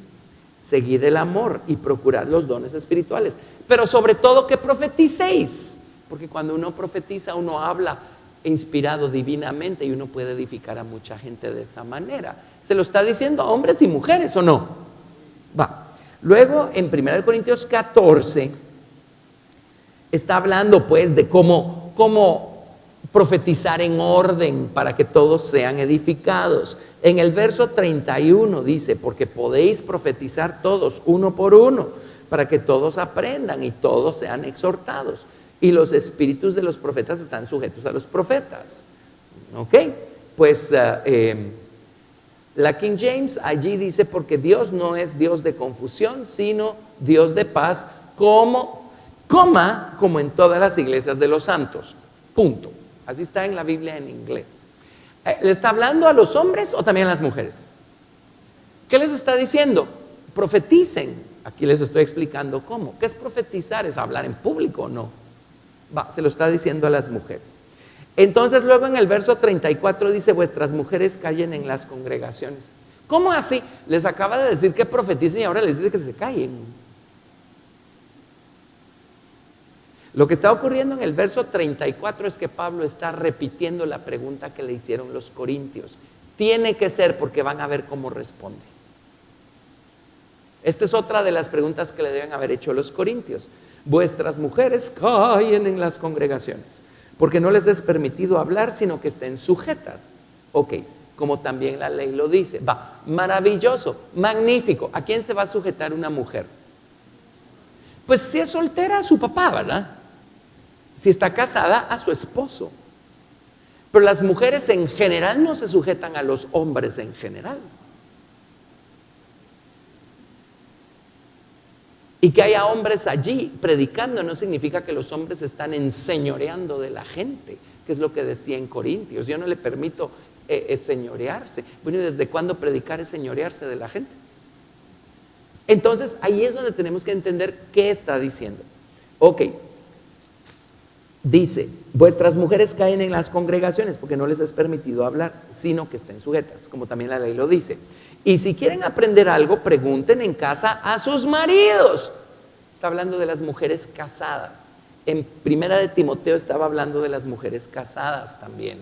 S1: seguid el amor y procurad los dones espirituales, pero sobre todo que profeticéis, porque cuando uno profetiza, uno habla inspirado divinamente y uno puede edificar a mucha gente de esa manera. ¿Se lo está diciendo a hombres y mujeres o no? Va. Luego, en 1 Corintios 14, está hablando pues de cómo profetizar en orden para que todos sean edificados. En el verso 31 dice, porque podéis profetizar todos, uno por uno, para que todos aprendan y todos sean exhortados. Y los espíritus de los profetas están sujetos a los profetas. ¿Ok? Pues la King James allí dice, porque Dios no es Dios de confusión, sino Dios de paz, como en todas las iglesias de los santos. Punto. Así está en la Biblia en inglés. ¿Le está hablando a los hombres o también a las mujeres? ¿Qué les está diciendo? Profeticen. Aquí les estoy explicando cómo. ¿Qué es profetizar? ¿Es hablar en público o no? Se lo está diciendo a las mujeres. Entonces luego en el verso 34 dice, vuestras mujeres callen en las congregaciones. ¿Cómo así? Les acaba de decir que profeticen y ahora les dice que se callen. Lo que está ocurriendo en el verso 34 es que Pablo está repitiendo la pregunta que le hicieron los corintios. Tiene que ser, porque van a ver cómo responde. Esta es otra de las preguntas que le deben haber hecho los corintios. Vuestras mujeres callen en las congregaciones, porque no les es permitido hablar, sino que estén sujetas. Ok, como también la ley lo dice. Maravilloso, magnífico. ¿A quién se va a sujetar una mujer? Pues si es soltera, a su papá, ¿verdad? Si está casada, a su esposo. Pero las mujeres en general no se sujetan a los hombres en general. Y que haya hombres allí predicando no significa que los hombres están enseñoreando de la gente, que es lo que decía en Corintios. Yo no le permito señorearse. Bueno, ¿y desde cuándo predicar es señorearse de la gente? Entonces, ahí es donde tenemos que entender qué está diciendo. Ok, dice, vuestras mujeres caen en las congregaciones porque no les es permitido hablar, sino que estén sujetas, como también la ley lo dice. Y si quieren aprender algo, pregunten en casa a sus maridos. Está hablando de las mujeres casadas. En Primera de Timoteo estaba hablando de las mujeres casadas también.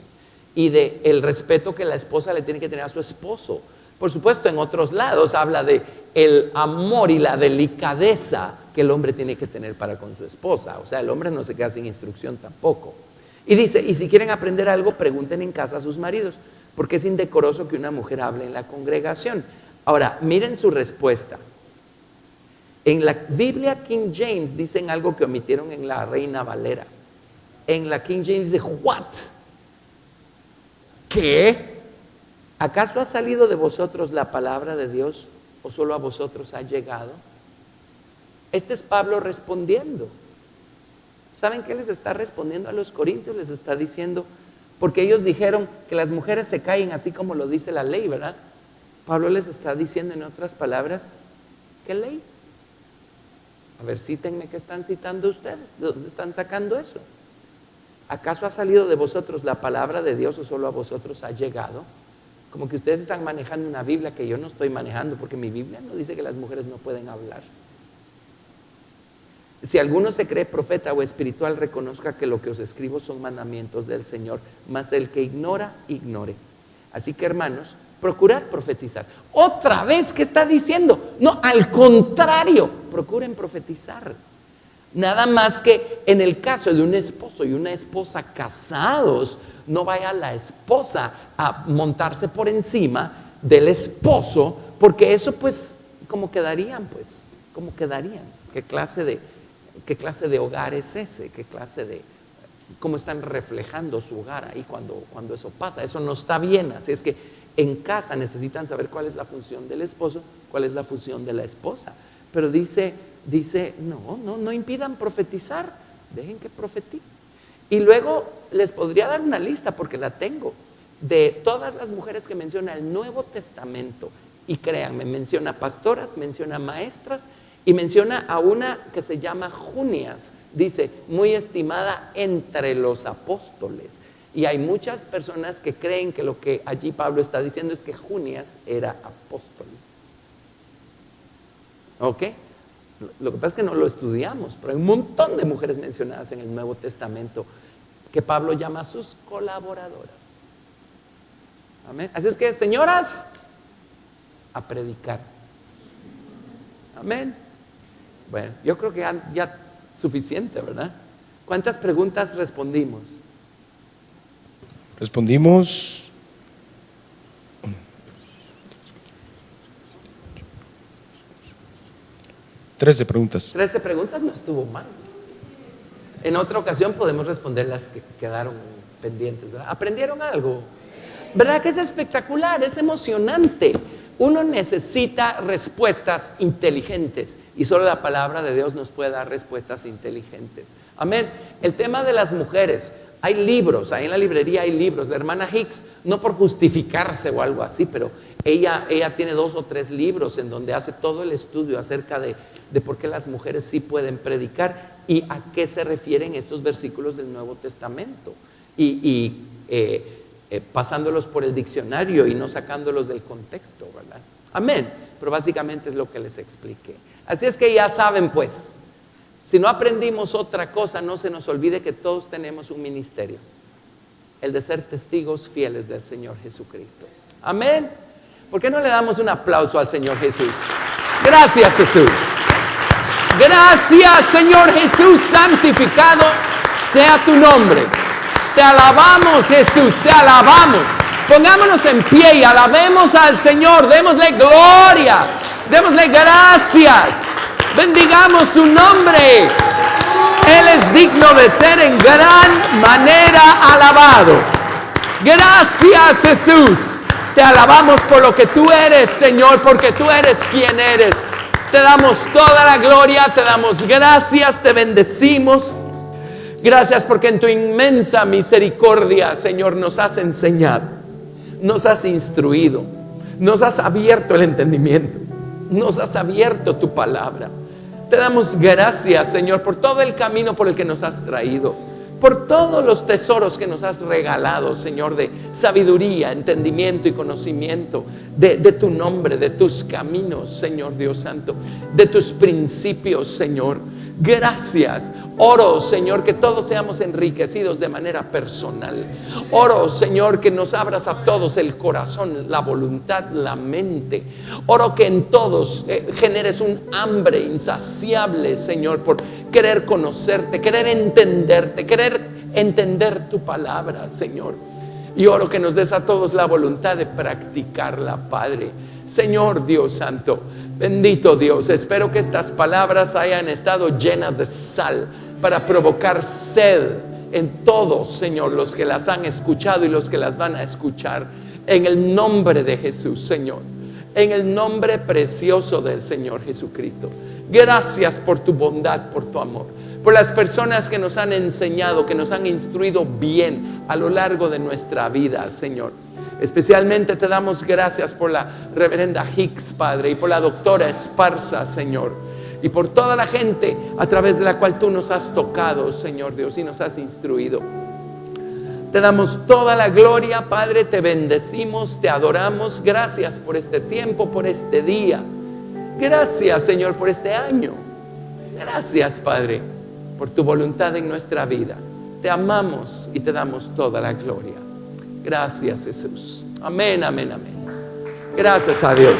S1: Y de el respeto que la esposa le tiene que tener a su esposo. Por supuesto, en otros lados habla de el amor y la delicadeza que el hombre tiene que tener para con su esposa. O sea, el hombre no se queda sin instrucción tampoco. Y dice, y si quieren aprender algo, pregunten en casa a sus maridos, porque es indecoroso que una mujer hable en la congregación. Ahora, miren su respuesta. En la Biblia King James dicen algo que omitieron en la Reina Valera. En la King James dice, ¿what? ¿Qué? ¿Acaso ha salido de vosotros la palabra de Dios o solo a vosotros ha llegado? Este es Pablo respondiendo. ¿Saben qué les está respondiendo a los corintios? Les está diciendo, porque ellos dijeron que las mujeres se callen así como lo dice la ley, ¿verdad? Pablo les está diciendo en otras palabras, ¿qué ley? A ver, cítenme qué están citando ustedes, ¿de dónde están sacando eso? ¿Acaso ha salido de vosotros la palabra de Dios o solo a vosotros ha llegado? Como que ustedes están manejando una Biblia que yo no estoy manejando, porque mi Biblia no dice que las mujeres no pueden hablar. Si alguno se cree profeta o espiritual, reconozca que lo que os escribo son mandamientos del Señor, mas el que ignora, ignore. Así que, hermanos, Procurar profetizar. Otra vez, ¿qué está diciendo? No, al contrario, procuren profetizar. Nada más que en el caso de un esposo y una esposa casados, no vaya la esposa a montarse por encima del esposo, porque eso pues, ¿cómo quedarían? Pues, ¿cómo quedarían? ¿Qué clase de hogar es ese? ¿Cómo están reflejando su hogar ahí cuando eso pasa? Eso no está bien. Así es que en casa necesitan saber cuál es la función del esposo, cuál es la función de la esposa. Pero dice, no impidan profetizar, dejen que profetice. Y luego les podría dar una lista, porque la tengo, de todas las mujeres que menciona el Nuevo Testamento. Y créanme, menciona pastoras, menciona maestras y menciona a una que se llama Junias. Dice, muy estimada entre los apóstoles. Y hay muchas personas que creen que lo que allí Pablo está diciendo es que Junias era apóstol. ¿Ok? Lo que pasa es que no lo estudiamos, pero hay un montón de mujeres mencionadas en el Nuevo Testamento que Pablo llama sus colaboradoras. Amén. Así es que, señoras, a predicar. Amén. Bueno, yo creo que ya suficiente, ¿verdad? ¿Cuántas preguntas respondimos?
S2: Respondimos 13 preguntas.
S1: 13 preguntas no estuvo mal. En otra ocasión podemos responder las que quedaron pendientes, ¿verdad? ¿Aprendieron algo? ¿Verdad que es espectacular? Es emocionante. Uno necesita respuestas inteligentes y solo la palabra de Dios nos puede dar respuestas inteligentes. Amén. El tema de las mujeres, hay libros, ahí en la librería hay libros. La hermana Hicks, no por justificarse o algo así, pero ella tiene 2 o 3 libros en donde hace todo el estudio acerca de por qué las mujeres sí pueden predicar y a qué se refieren estos versículos del Nuevo Testamento. Pasándolos por el diccionario y no sacándolos del contexto, ¿verdad? Amén. Pero básicamente es lo que les expliqué. Así es que ya saben, pues, si no aprendimos otra cosa, no se nos olvide que todos tenemos un ministerio, el de ser testigos fieles del Señor Jesucristo. Amén. ¿Por qué no le damos un aplauso al Señor Jesús? Gracias, Jesús. Gracias, Señor Jesús, santificado sea tu nombre. Te alabamos, Jesús, te alabamos. Pongámonos en pie y alabemos al Señor. Démosle gloria, démosle gracias. Bendigamos su nombre. Él es digno de ser en gran manera alabado. Gracias, Jesús. Te alabamos por lo que tú eres, Señor, porque tú eres quien eres. Te damos toda la gloria, te damos gracias, te bendecimos. Gracias porque en tu inmensa misericordia, Señor, nos has enseñado, nos has instruido, nos has abierto el entendimiento, nos has abierto tu palabra. Te damos gracias, Señor, por todo el camino por el que nos has traído, por todos los tesoros que nos has regalado, Señor, de sabiduría, entendimiento y conocimiento de tu nombre, de tus caminos, Señor Dios Santo, de tus principios, Señor. Gracias. Oro, Señor, que todos seamos enriquecidos de manera personal. Oro, Señor, que nos abras a todos el corazón, la voluntad, la mente. Oro que en todos generes un hambre insaciable, Señor, por querer conocerte, querer entenderte, querer entender tu palabra, Señor. Y oro que nos des a todos la voluntad de practicarla, Padre. Señor Dios Santo, bendito Dios, espero que estas palabras hayan estado llenas de sal para provocar sed en todos, Señor, los que las han escuchado y los que las van a escuchar. En el nombre de Jesús, Señor, en el nombre precioso del Señor Jesucristo. Gracias por tu bondad, por tu amor, por las personas que nos han enseñado, que nos han instruido bien a lo largo de nuestra vida, Señor. Especialmente te damos gracias por la reverenda Hicks, Padre, y por la doctora Esparza, Señor, y por toda la gente a través de la cual tú nos has tocado, Señor Dios, y nos has instruido. Te damos toda la gloria, Padre, te bendecimos, te adoramos. Gracias por este tiempo, por este día. Gracias, Señor, por este año. Gracias, Padre, por tu voluntad en nuestra vida. Te amamos y te damos toda la gloria. Gracias, Jesús. Amén, amén, amén. Gracias a Dios.